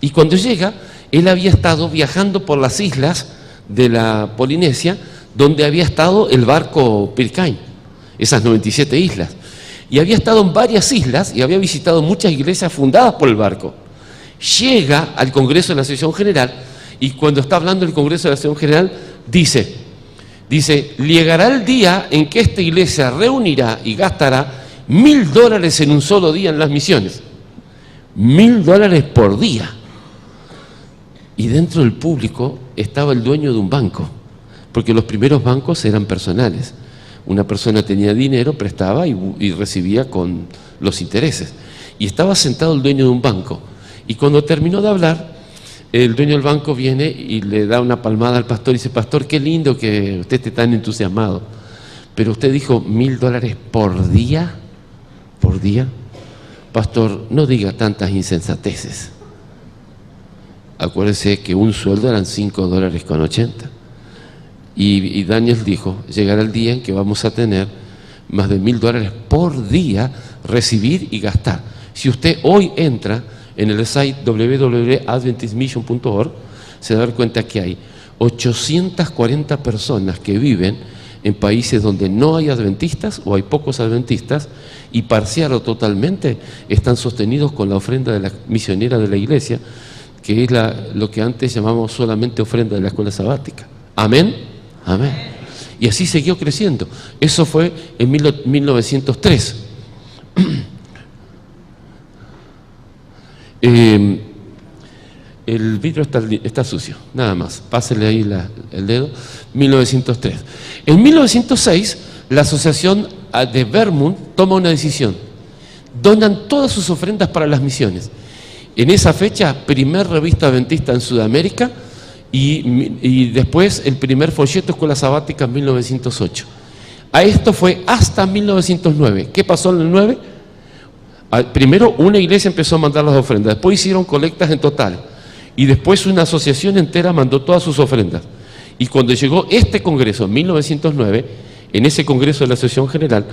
Y cuando llega, él había estado viajando por las islas de la Polinesia, donde había estado el barco Pitcairn, esas 97 islas. Y había estado en varias islas y había visitado muchas iglesias fundadas por el barco. Llega al Congreso de la Sesión General y cuando está hablando del Congreso de la Sesión General dice, llegará el día en que esta iglesia reunirá y gastará $1.000 en un solo día en las misiones. $1.000 por día. Y dentro del público estaba el dueño de un banco, porque los primeros bancos eran personales. Una persona tenía dinero, prestaba y recibía con los intereses. Y estaba sentado el dueño de un banco. Y cuando terminó de hablar, el dueño del banco viene y le da una palmada al pastor y dice, pastor, qué lindo que usted esté tan entusiasmado. Pero usted dijo $1.000 por día. ¿Por día? Pastor, no diga tantas insensateces. Acuérdese que un sueldo eran $5.80. Y Daniel dijo, llegará el día en que vamos a tener más de $1.000 por día recibir y gastar. Si usted hoy entra en el site www.adventistmission.org, se da cuenta que hay 840 personas que viven en países donde no hay adventistas o hay pocos adventistas y parcial o totalmente están sostenidos con la ofrenda de la misionera de la iglesia, que es lo que antes llamamos solamente ofrenda de la escuela sabática. Amén. Amén. Y así siguió creciendo. Eso fue en 1903. El vidrio está sucio, nada más. Pásele ahí el dedo. 1903. En 1906, la asociación de Vermont toma una decisión. Donan todas sus ofrendas para las misiones. En esa fecha, primer revista adventista en Sudamérica y después el primer folleto Escuela Sabática en 1908. A esto fue hasta 1909. ¿Qué pasó en el 9? Primero una iglesia empezó a mandar las ofrendas, después hicieron colectas en total y después una asociación entera mandó todas sus ofrendas. Y cuando llegó este congreso en 1909, en ese congreso de la Asociación General,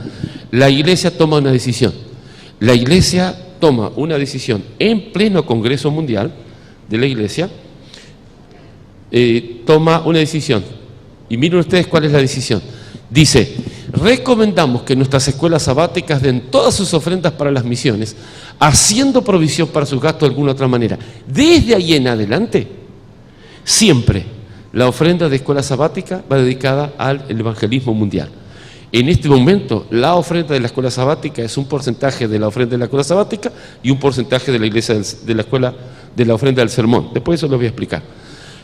la iglesia toma una decisión. La iglesia toma una decisión en pleno Congreso Mundial de la iglesia, toma una decisión. Y miren ustedes cuál es la decisión. Dice, recomendamos que nuestras escuelas sabáticas den todas sus ofrendas para las misiones, haciendo provisión para sus gastos de alguna otra manera. Desde ahí en adelante, siempre la ofrenda de escuela sabática va dedicada al evangelismo mundial. En este momento, la ofrenda de la escuela sabática es un porcentaje de la ofrenda de la escuela sabática y un porcentaje de la iglesia de la escuela de la ofrenda del sermón. Después eso lo voy a explicar.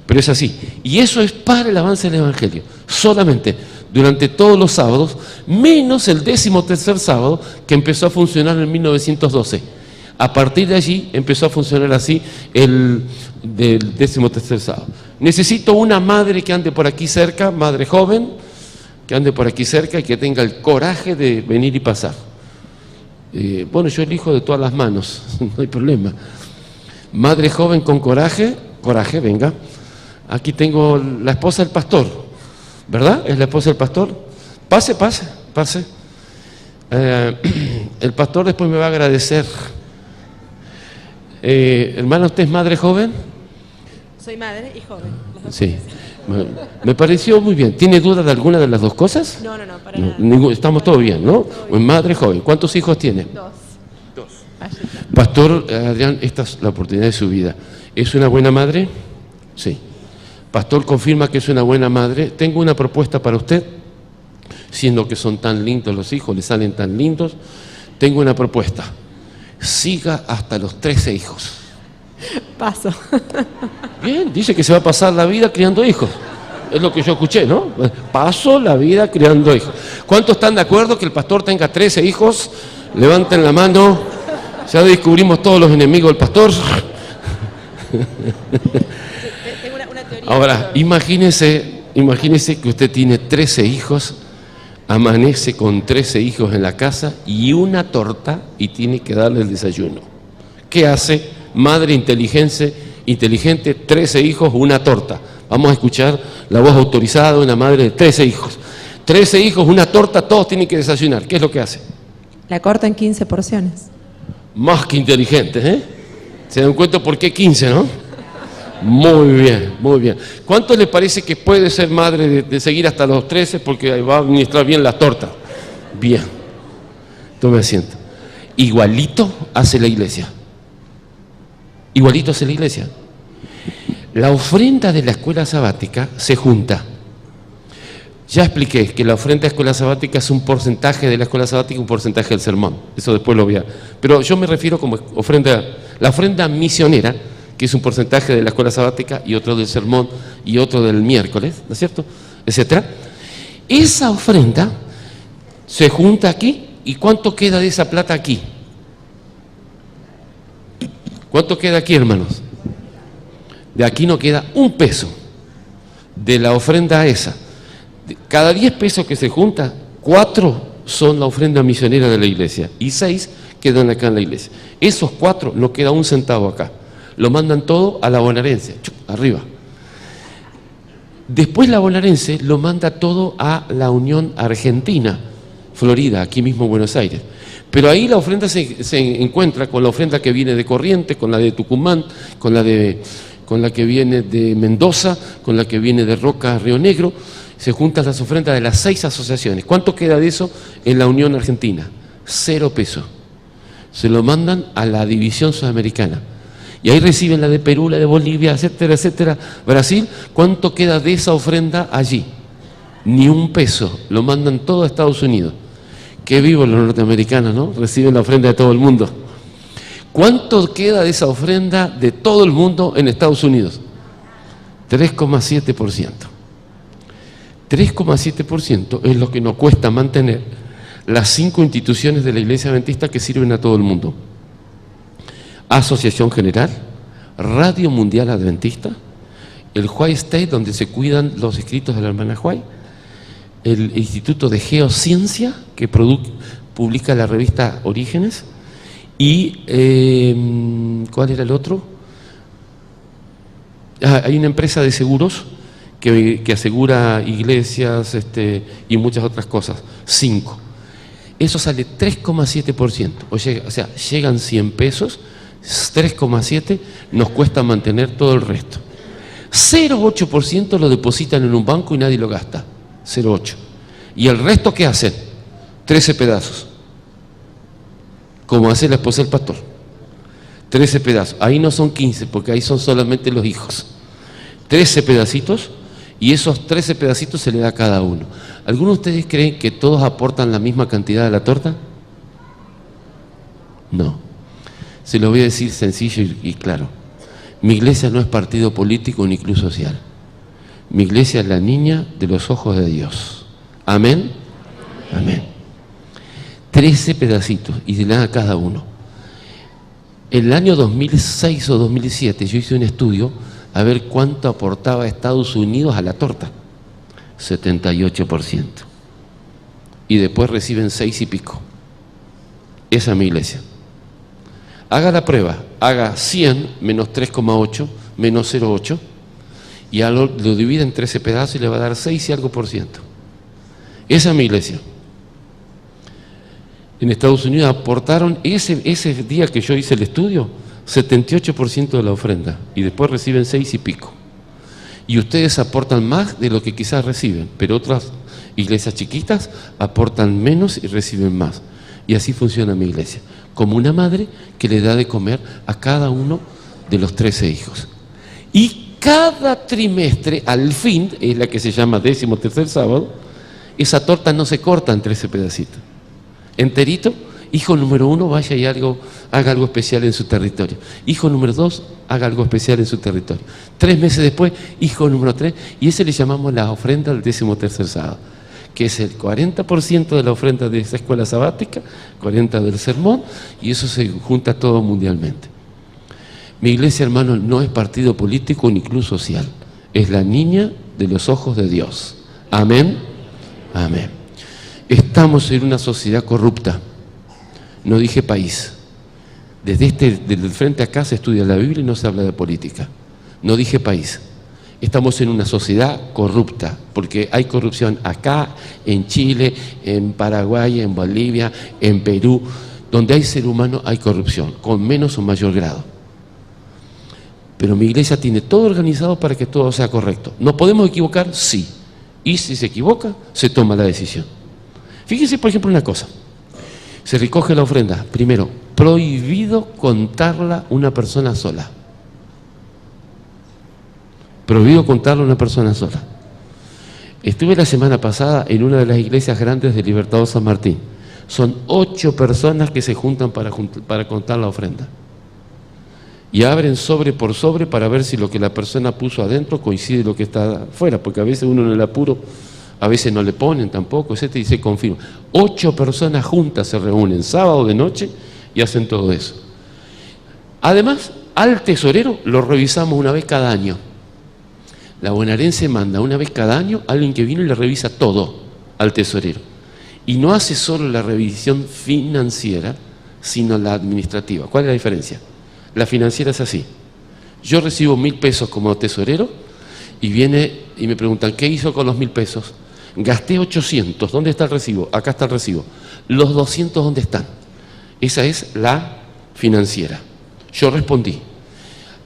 Pero es así. Y eso es para el avance del Evangelio. Solamente durante todos los sábados, menos el 13º sábado, que empezó a funcionar en 1912. A partir de allí empezó a funcionar así el del 13º sábado. Necesito una madre que ande por aquí cerca, madre joven, que ande por aquí cerca y que tenga el coraje de venir y pasar. Bueno, yo elijo de todas las manos, no hay problema. Madre joven con coraje, venga. Aquí tengo la esposa del pastor, ¿verdad? ¿Es la esposa del pastor? Pase. El pastor después me va a agradecer. Hermana, ¿usted es madre joven? Soy madre y joven. Las dos Sí. cosas. Me pareció muy bien. ¿Tiene duda de alguna de las dos cosas? No, para nada. Estamos todos bien, ¿no? Madre joven. ¿Cuántos hijos tiene? Dos. Allí está. Pastor Adrián, esta es la oportunidad de su vida. ¿Es una buena madre? Sí. Pastor confirma que es una buena madre. Tengo una propuesta para usted, siendo que son tan lindos los hijos, le salen tan lindos. Tengo una propuesta. Siga hasta los 13 hijos. Paso. Bien, dice que se va a pasar la vida criando hijos. Es lo que yo escuché, ¿no? Paso la vida criando hijos. ¿Cuántos están de acuerdo que el pastor tenga 13 hijos? Levanten la mano. Ya descubrimos todos los enemigos del pastor. Tengo una teoría. Ahora, imagínese que usted tiene 13 hijos, amanece con 13 hijos en la casa y una torta y tiene que darle el desayuno. ¿Qué hace? Madre inteligente, 13 hijos, una torta. Vamos a escuchar la voz autorizada de una madre de 13 hijos. 13 hijos, una torta, todos tienen que desayunar. ¿Qué es lo que hace? La corto en 15 porciones. Más que inteligentes, ¿eh? ¿Se dan cuenta por qué 15, no? Muy bien, muy bien. ¿Cuánto le parece que puede ser madre de seguir hasta los 13 porque va a administrar bien la torta? Bien. Tome asiento. Igualito hace la iglesia. Igualito hace la iglesia. La ofrenda de la escuela sabática se junta. Ya expliqué que la ofrenda de escuela sabática es un porcentaje de la escuela sabática, un porcentaje del sermón. Eso después lo voy a... Pero yo me refiero como ofrenda, la ofrenda misionera, que es un porcentaje de la escuela sabática y otro del sermón y otro del miércoles, ¿no es cierto? Etcétera. Esa ofrenda se junta aquí. ¿Y cuánto queda de esa plata aquí? ¿Cuánto queda aquí, hermanos? De aquí no queda un peso de la ofrenda esa. Cada 10 pesos que se junta, 4 son la ofrenda misionera de la iglesia y 6 quedan acá en la iglesia. Esos 4 no queda un centavo acá. Lo mandan todo a la bonaerense, arriba. Después la bonaerense lo manda todo a la Unión Argentina, Florida, aquí mismo en Buenos Aires. Pero ahí la ofrenda se encuentra con la ofrenda que viene de Corrientes, con la de Tucumán, con la que viene de Mendoza, con la que viene de Roca, Río Negro. Se juntan las ofrendas de las 6 asociaciones. ¿Cuánto queda de eso en la Unión Argentina? 0 pesos. Se lo mandan a la división sudamericana. Y ahí reciben la de Perú, la de Bolivia, etcétera, etcétera. Brasil, ¿cuánto queda de esa ofrenda allí? Ni un peso. Lo mandan todo a Estados Unidos. Qué vivos los norteamericanos, ¿no? Reciben la ofrenda de todo el mundo. ¿Cuánto queda de esa ofrenda de todo el mundo en Estados Unidos? 3,7%. 3,7% es lo que nos cuesta mantener las 5 instituciones de la Iglesia Adventista que sirven a todo el mundo. Asociación General, Radio Mundial Adventista, el White State, donde se cuidan los escritos de la hermana White, el Instituto de Geociencia, que publica la revista Orígenes, y ¿cuál era el otro? Hay una empresa de seguros que asegura iglesias y muchas otras cosas, 5. Eso sale 3,7%, o sea, llegan 100 pesos, 3,7 nos cuesta mantener todo el resto. 0,8% lo depositan en un banco y nadie lo gasta, 0,8. ¿Y el resto qué hacen? 13 pedazos, como hace la esposa del pastor. 13 pedazos, ahí no son 15 porque ahí son solamente los hijos. 13 pedacitos. Y esos 13 pedacitos se le da a cada uno. ¿Algunos de ustedes creen que todos aportan la misma cantidad de la torta? No. Se lo voy a decir sencillo y claro. Mi iglesia no es partido político ni club social. Mi iglesia es la niña de los ojos de Dios. Amén. Amén. 13 pedacitos y se le dan a cada uno. En el año 2006 o 2007 yo hice un estudio a ver cuánto aportaba Estados Unidos a la torta. 78%. Y después reciben 6 y pico. Esa es mi iglesia. Haga la prueba, haga 100 menos 3,8 menos 0,8 y lo divide en 13 pedazos y le va a dar 6 y algo por ciento. Esa es mi iglesia. En Estados Unidos aportaron ese día que yo hice el estudio 78% de la ofrenda y después reciben 6 y pico. Y ustedes aportan más de lo que quizás reciben, pero otras iglesias chiquitas aportan menos y reciben más. Y así funciona mi iglesia, como una madre que le da de comer a cada uno de los 13 hijos. Y cada trimestre, al fin, es la que se llama 13º sábado, esa torta no se corta en 13 pedacitos. Enterito, hijo número 1, vaya y haga algo especial en su territorio. Hijo número 2, haga algo especial en su territorio. 3 meses después, hijo número 3, y ese le llamamos la ofrenda del 13º sábado, que es el 40% de la ofrenda de esa escuela sabática, 40% del sermón, y eso se junta todo mundialmente. Mi iglesia, hermano, no es partido político ni club social, es la niña de los ojos de Dios. Amén. Amén. Estamos en una sociedad corrupta. No dije país. Desde el frente acá se estudia la Biblia y no se habla de política. No dije país. Estamos en una sociedad corrupta, porque hay corrupción acá, en Chile, en Paraguay, en Bolivia, en Perú. Donde hay ser humano hay corrupción, con menos o mayor grado. Pero mi iglesia tiene todo organizado para que todo sea correcto. ¿Nos podemos equivocar? Sí. Y si se equivoca, se toma la decisión. Fíjense, por ejemplo, una cosa. Se recoge la ofrenda. Primero, prohibido contarla una persona sola. Prohibido contarla una persona sola. Estuve la semana pasada en una de las iglesias grandes de Libertador San Martín. Son 8 personas que se juntan para contar la ofrenda. Y abren sobre por sobre para ver si lo que la persona puso adentro coincide lo que está afuera, porque a veces uno en el apuro, a veces no le ponen tampoco, etc. y se confirma. 8 personas juntas se reúnen sábado de noche y hacen todo eso. Además, al tesorero lo revisamos una vez cada año. La bonaerense manda una vez cada año a alguien que viene y le revisa todo al tesorero. Y no hace solo la revisión financiera, sino la administrativa. ¿Cuál es la diferencia? La financiera es así. Yo recibo 1.000 pesos como tesorero y viene y me preguntan, ¿qué hizo con los 1.000 pesos? Gasté 800, ¿dónde está el recibo? Acá está el recibo. Los 200, ¿dónde están? Esa es la financiera. Yo respondí.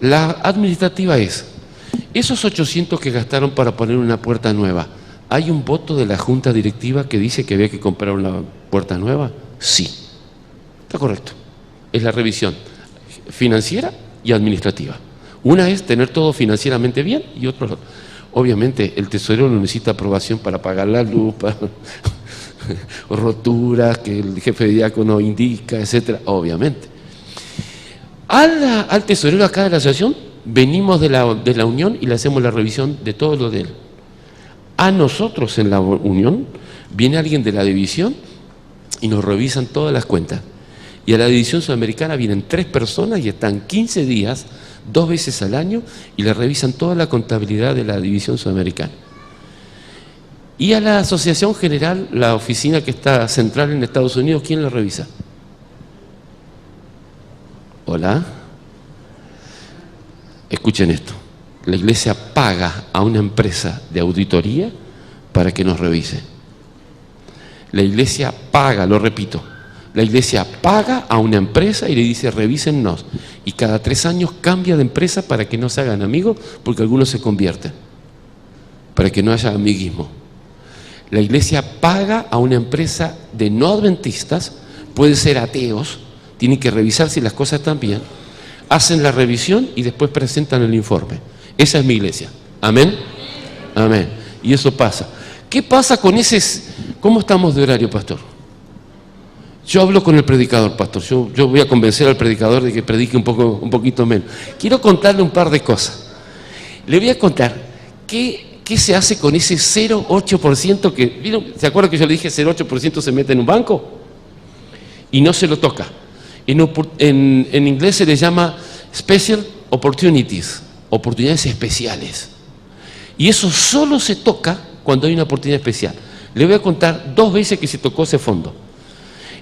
La administrativa es, esos 800 que gastaron para poner una puerta nueva, ¿hay un voto de la junta directiva que dice que había que comprar una puerta nueva? Sí. Está correcto. Es la revisión financiera y administrativa. Una es tener todo financieramente bien y otra, obviamente, el tesorero no necesita aprobación para pagar la luz, para roturas que el jefe de diácono indica, etcétera, obviamente. Al tesorero acá de la asociación venimos de la unión y le hacemos la revisión de todo lo de él. A nosotros en la unión viene alguien de la división y nos revisan todas las cuentas. Y a la división sudamericana vienen 3 personas y están 15 días, 2 veces al año, y le revisan toda la contabilidad de la división sudamericana. Y a la asociación general, la oficina que está central en Estados Unidos, ¿quién la revisa? ¿Hola? Escuchen esto. La iglesia paga a una empresa de auditoría para que nos revise. La iglesia paga, lo repito, la iglesia paga a una empresa y le dice revísennos. Y cada 3 años cambia de empresa para que no se hagan amigos, porque algunos se convierten, para que no haya amiguismo. La iglesia paga a una empresa de no adventistas, puede ser ateos, tienen que revisar si las cosas están bien, hacen la revisión y después presentan el informe. Esa es mi iglesia. ¿Amén? Amén. Y eso pasa. ¿Qué pasa con ese? ¿Cómo estamos de horario, pastor? Yo hablo con el predicador, pastor. Yo voy a convencer al predicador de que predique un poquito menos. Quiero contarle un par de cosas. Le voy a contar qué se hace con ese 0,8% que... ¿vieron? ¿Se acuerdan que yo le dije 0,8% se mete en un banco? Y no se lo toca. En inglés se le llama Special Opportunities, oportunidades especiales. Y eso solo se toca cuando hay una oportunidad especial. Le voy a contar 2 veces que se tocó ese fondo.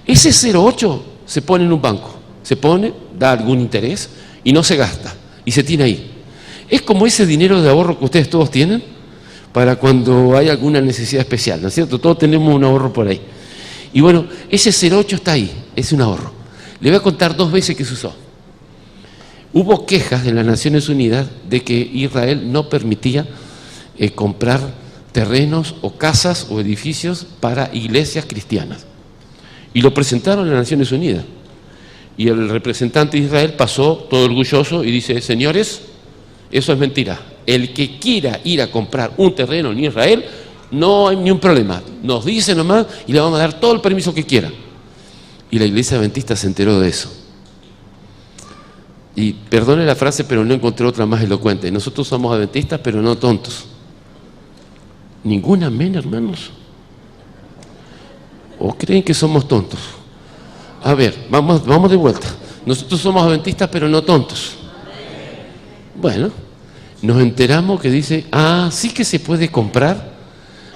Ese 0,8 se pone en un banco, se pone, da algún interés y no se gasta, y se tiene ahí. Es como ese dinero de ahorro que ustedes todos tienen para cuando hay alguna necesidad especial, ¿no es cierto? Todos tenemos un ahorro por ahí. Y bueno, ese 0,8 está ahí, es un ahorro. Le voy a contar 2 veces que se usó. Hubo quejas de las Naciones Unidas de que Israel no permitía comprar terrenos o casas o edificios para iglesias cristianas. Y lo presentaron en las Naciones Unidas. Y el representante de Israel pasó todo orgulloso y dice, señores, eso es mentira. El que quiera ir a comprar un terreno en Israel, no hay ni un problema. Nos dice nomás y le vamos a dar todo el permiso que quiera. Y la iglesia adventista se enteró de eso. Y perdone la frase, pero no encontré otra más elocuente. Nosotros somos adventistas, pero no tontos. Ningún amén, hermanos. ¿O creen que somos tontos? A ver, vamos de vuelta. Nosotros somos adventistas, pero no tontos. Bueno, nos enteramos que dice, sí que se puede comprar.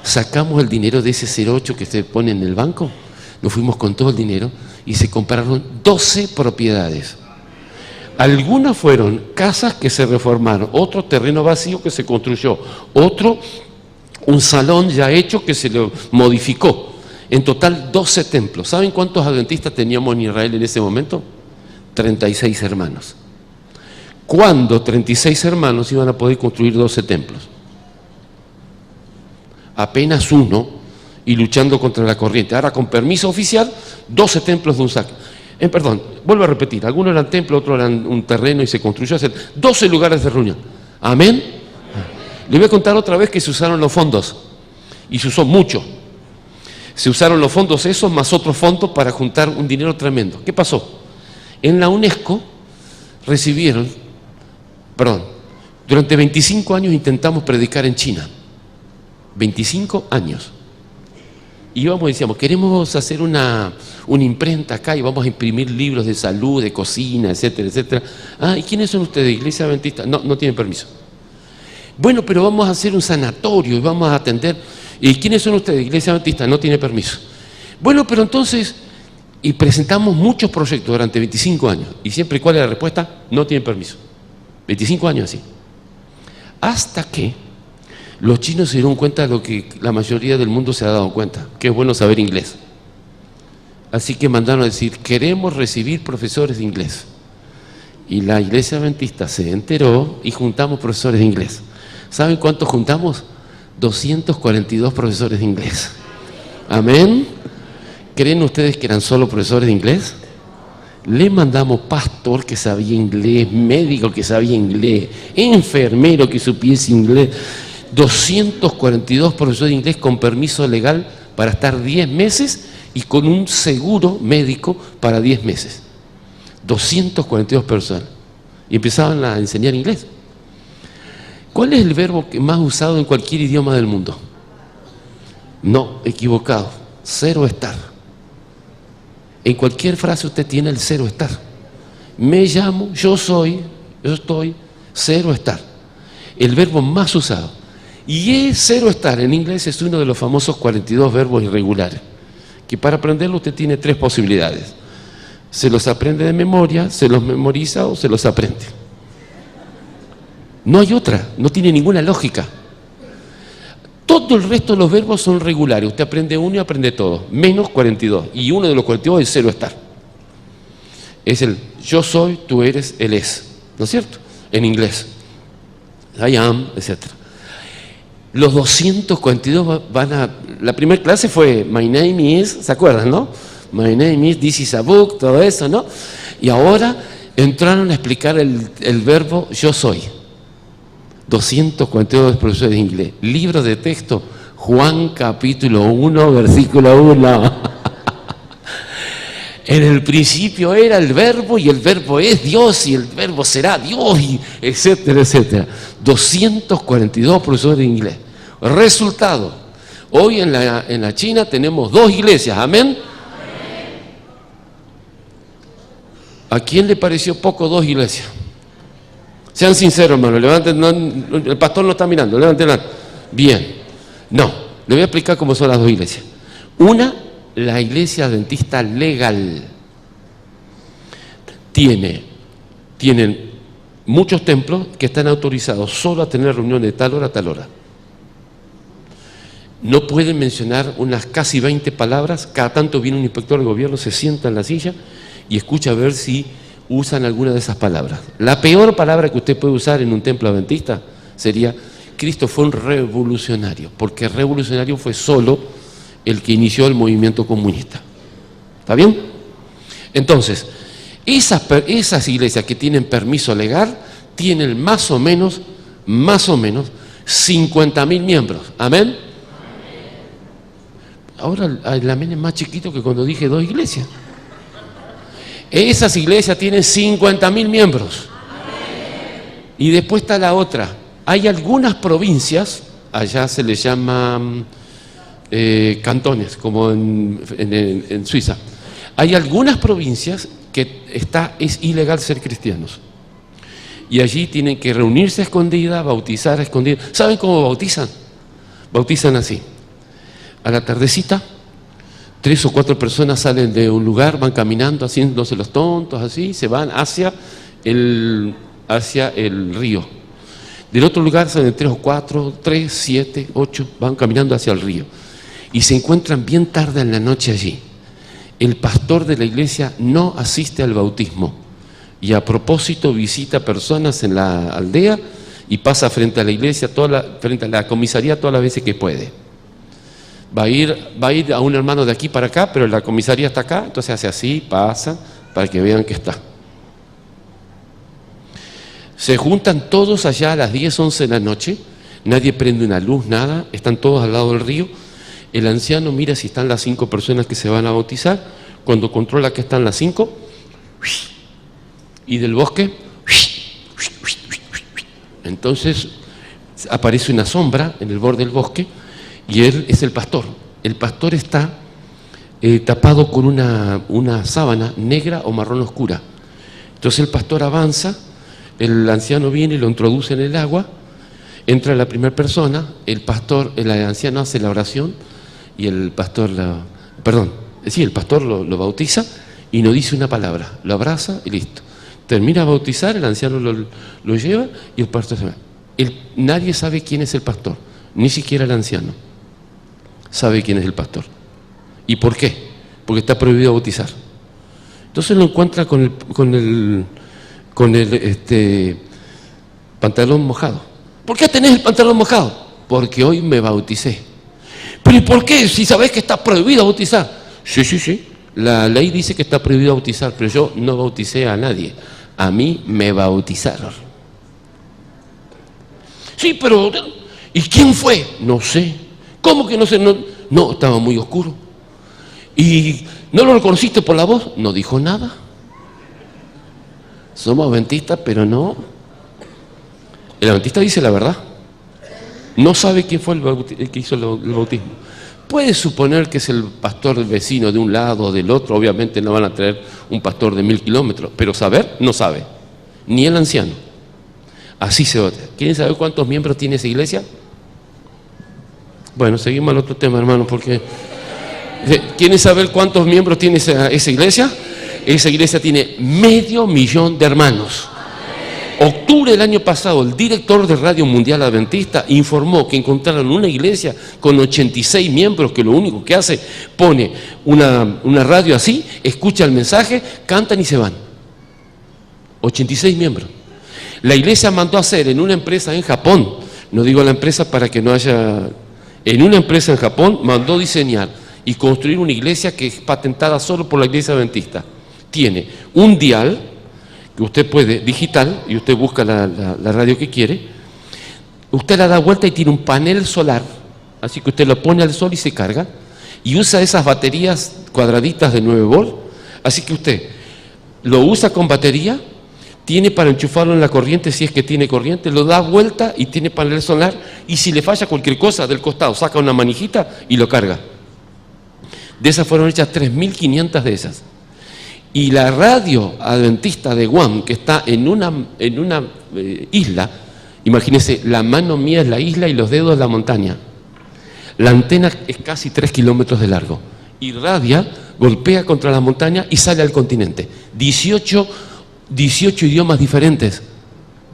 Sacamos el dinero de ese 0,8 que se pone en el banco. Nos fuimos con todo el dinero y se compraron 12 propiedades. Algunas fueron casas que se reformaron, otro terreno vacío que se construyó, otro un salón ya hecho que se lo modificó. En total 12 templos. ¿Saben cuántos adventistas teníamos en Israel en ese momento? 36 hermanos. ¿Cuándo 36 hermanos iban a poder construir 12 templos? Apenas uno y luchando contra la corriente. Ahora con permiso oficial, 12 templos de un saco. Perdón, vuelvo a repetir, algunos eran templos, otros eran un terreno y se construyó 12 lugares de reunión. ¿Amén? Le voy a contar otra vez que se usaron los fondos y se usó mucho. Se usaron los fondos esos más otros fondos para juntar un dinero tremendo. ¿Qué pasó? En la UNESCO durante 25 años intentamos predicar en China. 25 años. Íbamos y decíamos, queremos hacer una imprenta acá y vamos a imprimir libros de salud, de cocina, etcétera, etcétera. ¿Y quiénes son ustedes? ¿Iglesia Adventista? No tienen permiso. Bueno, pero vamos a hacer un sanatorio y vamos a atender. ¿Y quiénes son ustedes? Iglesia Adventista, no tiene permiso. Bueno, pero entonces, y presentamos muchos proyectos durante 25 años. Y siempre, ¿cuál es la respuesta? No tienen permiso. 25 años así. Hasta que los chinos se dieron cuenta de lo que la mayoría del mundo se ha dado cuenta, que es bueno saber inglés. Así que mandaron a decir, queremos recibir profesores de inglés. Y la iglesia adventista se enteró y juntamos profesores de inglés. ¿Saben cuántos juntamos? 242 profesores de inglés. ¿Amén? ¿Creen ustedes que eran solo profesores de inglés? Le mandamos pastor que sabía inglés, médico que sabía inglés, enfermero que supiese inglés. 242 profesores de inglés con permiso legal para estar 10 meses y con un seguro médico para 10 meses. 242 personas. Y empezaban a enseñar inglés. ¿Cuál es el verbo más usado en cualquier idioma del mundo? No, equivocado. Cero estar. En cualquier frase usted tiene el cero estar. Me llamo, yo soy, yo estoy, cero estar. El verbo más usado. Y es cero estar en inglés es uno de los famosos 42 verbos irregulares, que para aprenderlo usted tiene 3 posibilidades. Se los aprende de memoria, se los memoriza o se los aprende. No hay otra, no tiene ninguna lógica. Todo el resto de los verbos son regulares. Usted aprende uno y aprende todo, menos 42. Y uno de los 42 es cero estar. Es el yo soy, tú eres, él es. ¿No es cierto? En inglés. I am, etc. Los 242 van a... La primera clase fue My name is, ¿se acuerdan, no? My name is, this is a book, todo eso, ¿no? Y ahora entraron a explicar el verbo yo soy. 242 profesores de inglés. Libro de texto, Juan capítulo 1, versículo 1. En el principio era el verbo y el verbo es Dios y el verbo será Dios, y etcétera, etcétera. 242 profesores de inglés. Resultado, hoy en la China tenemos 2 iglesias, ¿amén? ¿A quién le pareció poco 2 iglesias? Sean sinceros, hermano, levanten, el pastor no está mirando, levanten la mano. Bien, no, le voy a explicar cómo son las 2 iglesias. Una, la iglesia adventista legal. Tienen muchos templos que están autorizados solo a tener reuniones de tal hora a tal hora. No pueden mencionar unas casi 20 palabras, cada tanto viene un inspector de gobierno, se sienta en la silla y escucha a ver si usan alguna de esas palabras. La peor palabra que usted puede usar en un templo adventista sería: Cristo fue un revolucionario, porque revolucionario fue solo el que inició el movimiento comunista. ¿Está bien? Entonces, esas iglesias que tienen permiso legal tienen más o menos 50.000 miembros. ¿Amén? Ahora el amén es más chiquito que cuando dije 2 iglesias. Esas iglesias tienen 50.000 miembros. Y después está la otra. Hay algunas provincias, allá se les llama cantones, como en Suiza. Hay algunas provincias que es ilegal ser cristianos. Y allí tienen que reunirse a escondidas, bautizar a escondidas. ¿Saben cómo bautizan? Bautizan así. A la tardecita, 3 o 4 personas salen de un lugar, van caminando, haciéndose los tontos, así, se van hacia el río. Del otro lugar salen 3 o 4, 3, 7, 8, van caminando hacia el río. Y se encuentran bien tarde en la noche allí. El pastor de la iglesia no asiste al bautismo y a propósito visita personas en la aldea y pasa frente a la iglesia, frente a la comisaría todas las veces que puede. Va a ir a un hermano de aquí para acá, pero la comisaría está acá, entonces hace así, pasa, para que vean que está. Se juntan todos allá a las 10, 11 de la noche, nadie prende una luz, nada, están todos al lado del río. El anciano mira si están las 5 personas que se van a bautizar, cuando controla que están las 5, y del bosque, entonces aparece una sombra en el borde del bosque, y él es el pastor. El pastor está tapado con una sábana negra o marrón oscura. Entonces el pastor avanza, el anciano viene y lo introduce en el agua, entra la primera persona, el anciano hace la oración y el pastor el pastor lo bautiza y no dice una palabra, lo abraza y listo. Termina de bautizar, el anciano lo lleva y el pastor se va. Nadie sabe quién es el pastor, ni siquiera el anciano sabe quién es el pastor. ¿Y por qué? Porque está prohibido bautizar. Entonces lo encuentra con el pantalón mojado. ¿Por qué tenés el pantalón mojado? Porque hoy me bauticé. ¿Pero y por qué? Si sabés que está prohibido bautizar. Sí. La ley dice que está prohibido bautizar, pero yo no bauticé a nadie. A mí me bautizaron. Sí, pero ¿y quién fue? No sé. ¿Cómo que no sé? No, estaba muy oscuro. ¿Y no lo reconociste por la voz? No dijo nada. Somos adventistas, pero no. El adventista dice la verdad. No sabe quién fue el que hizo el bautismo. Puede suponer que es el pastor vecino de un lado o del otro. Obviamente no van a traer un pastor de 1000 kilómetros, pero saber, no sabe. Ni el anciano. Así se vota. ¿Quieren saber cuántos miembros tiene esa iglesia? Bueno, seguimos al otro tema, hermano, porque ¿quieren saber cuántos miembros tiene esa iglesia? Esa iglesia tiene 500.000 de hermanos. Octubre del año pasado, el director de Radio Mundial Adventista informó que encontraron una iglesia con 86 miembros que lo único que hace, pone una radio así, escucha el mensaje, cantan y se van. 86 miembros. La iglesia mandó a hacer en una empresa en Japón, no digo la empresa para que no haya... En una empresa en Japón mandó diseñar y construir una iglesia que es patentada solo por la iglesia adventista. Tiene un dial que usted puede, digital, y usted busca la radio que quiere, usted la da vuelta y tiene un panel solar, así que usted lo pone al sol y se carga, y usa esas baterías cuadraditas de 9 volt, Así que usted lo usa con batería, tiene para enchufarlo en la corriente si es que tiene corriente, lo da vuelta y tiene panel solar, y si le falla cualquier cosa del costado, saca una manijita y lo carga. De esas fueron hechas 3.500 de esas. Y la radio adventista de Guam, que está en una isla, imagínense, la mano mía es la isla y los dedos la montaña. La antena es casi 3 kilómetros de largo. Irradia, golpea contra la montaña y sale al continente. 18 idiomas diferentes.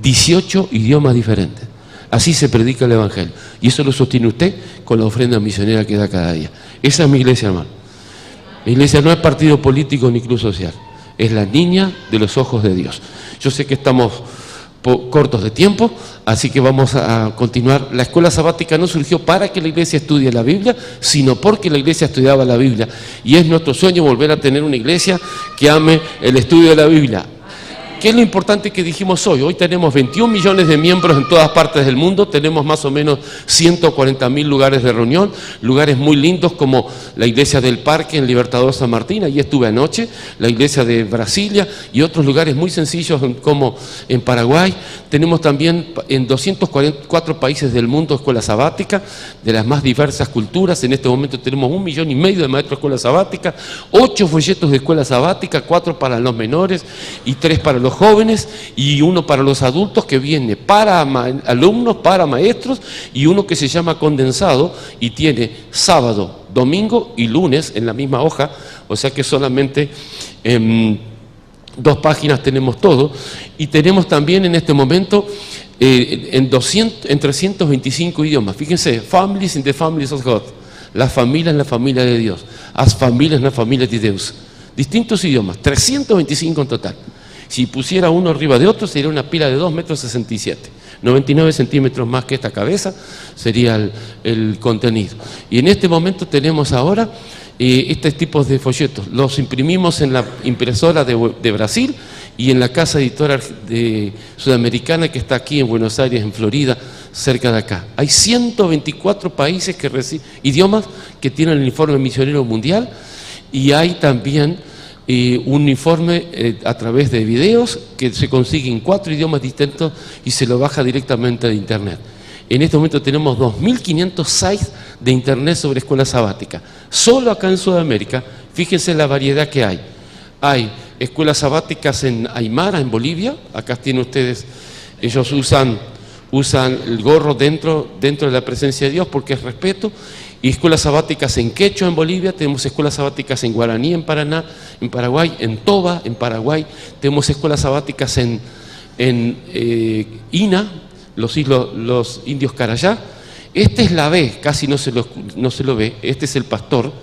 18 idiomas diferentes. Así se predica el Evangelio. Y eso lo sostiene usted con la ofrenda misionera que da cada día. Esa es mi iglesia, hermano. La iglesia no es partido político ni club social. Es la niña de los ojos de Dios. Yo sé que estamos cortos de tiempo, así que vamos a continuar. La escuela sabática no surgió para que la iglesia estudie la Biblia, sino porque la iglesia estudiaba la Biblia. Y es nuestro sueño volver a tener una iglesia que ame el estudio de la Biblia. ¿Qué es lo importante que dijimos hoy? Hoy tenemos 21 millones de miembros en todas partes del mundo, tenemos más o menos 140.000 lugares de reunión, lugares muy lindos como la iglesia del Parque en Libertador San Martín, allí estuve anoche, la iglesia de Brasilia y otros lugares muy sencillos como en Paraguay. Tenemos también en 244 países del mundo escuela sabática, de las más diversas culturas. En este momento tenemos 1,5 millones de maestros de escuela sabática, 8 folletos de escuela sabática, 4 para los menores y 3 para los jóvenes y 1 para los adultos, que viene para alumnos, para maestros, y uno que se llama condensado y tiene sábado, domingo y lunes en la misma hoja, o sea que solamente 2 páginas tenemos todo. Y tenemos también en este momento en 325 idiomas. Fíjense, Families in the Families of God, la familia en la familia de Dios, as familias en la familia de Dios. Distintos idiomas, 325 en total. Si pusiera uno arriba de otro, sería una pila de 2,67 metros, 99 centímetros más que esta cabeza sería el contenido. Y en este momento tenemos ahora estos tipos de folletos. Los imprimimos en la impresora de Brasil y en la casa editora sudamericana que está aquí en Buenos Aires, en Florida, cerca de acá. Hay 124 países idiomas que tienen el informe misionero mundial, y hay también un informe a través de videos que se consigue en 4 idiomas distintos y se lo baja directamente de internet. En este momento tenemos 2.500 sites de internet sobre escuela sabática. Solo acá en Sudamérica, fíjense la variedad que hay. Hay escuelas sabáticas en Aymara, en Bolivia. Acá tienen ustedes, ellos usan el gorro dentro de la presencia de Dios porque es respeto. Y escuelas sabáticas en quechua en Bolivia, tenemos escuelas sabáticas en guaraní en Paraná, en Paraguay, en Toba en Paraguay, tenemos escuelas sabáticas en Ina, los indios Carayá. Este es la B, casi no se lo ve, este es el pastor,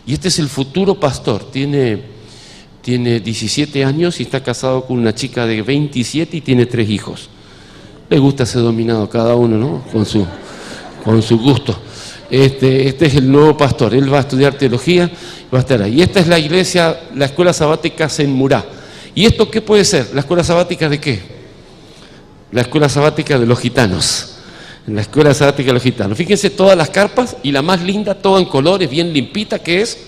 y este es el futuro pastor, tiene 17 años y está casado con una chica de 27 y tiene 3 hijos. Le gusta ser dominado cada uno, ¿no? Con su gusto. Este es el nuevo pastor, él va a estudiar teología, va a estar ahí. Y esta es la iglesia, la escuela sabática en Murá. ¿Y esto qué puede ser? ¿La escuela sabática de qué? La escuela sabática de los gitanos. La escuela sabática de los gitanos. Fíjense todas las carpas y la más linda, toda en colores, bien limpita, que es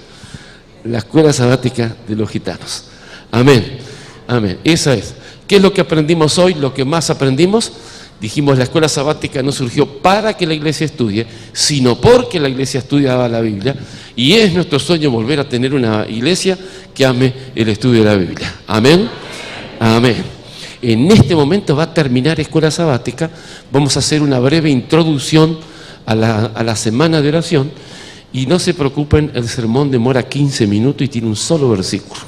la escuela sabática de los gitanos. Amén, amén. Esa es. ¿Qué es lo que aprendimos hoy? Lo que más aprendimos. Dijimos, la escuela sabática no surgió para que la iglesia estudie, sino porque la iglesia estudiaba la Biblia, y es nuestro sueño volver a tener una iglesia que ame el estudio de la Biblia. Amén, amén. En este momento va a terminar escuela sabática, vamos a hacer una breve introducción a la semana de oración, y no se preocupen, el sermón demora 15 minutos y tiene un solo versículo.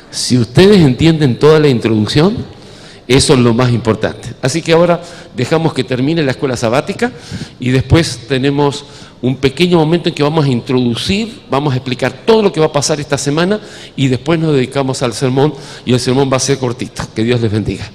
Si ustedes entienden toda la introducción, eso es lo más importante. Así que ahora dejamos que termine la escuela sabática y después tenemos un pequeño momento en que vamos a introducir, vamos a explicar todo lo que va a pasar esta semana y después nos dedicamos al sermón, y el sermón va a ser cortito. Que Dios les bendiga.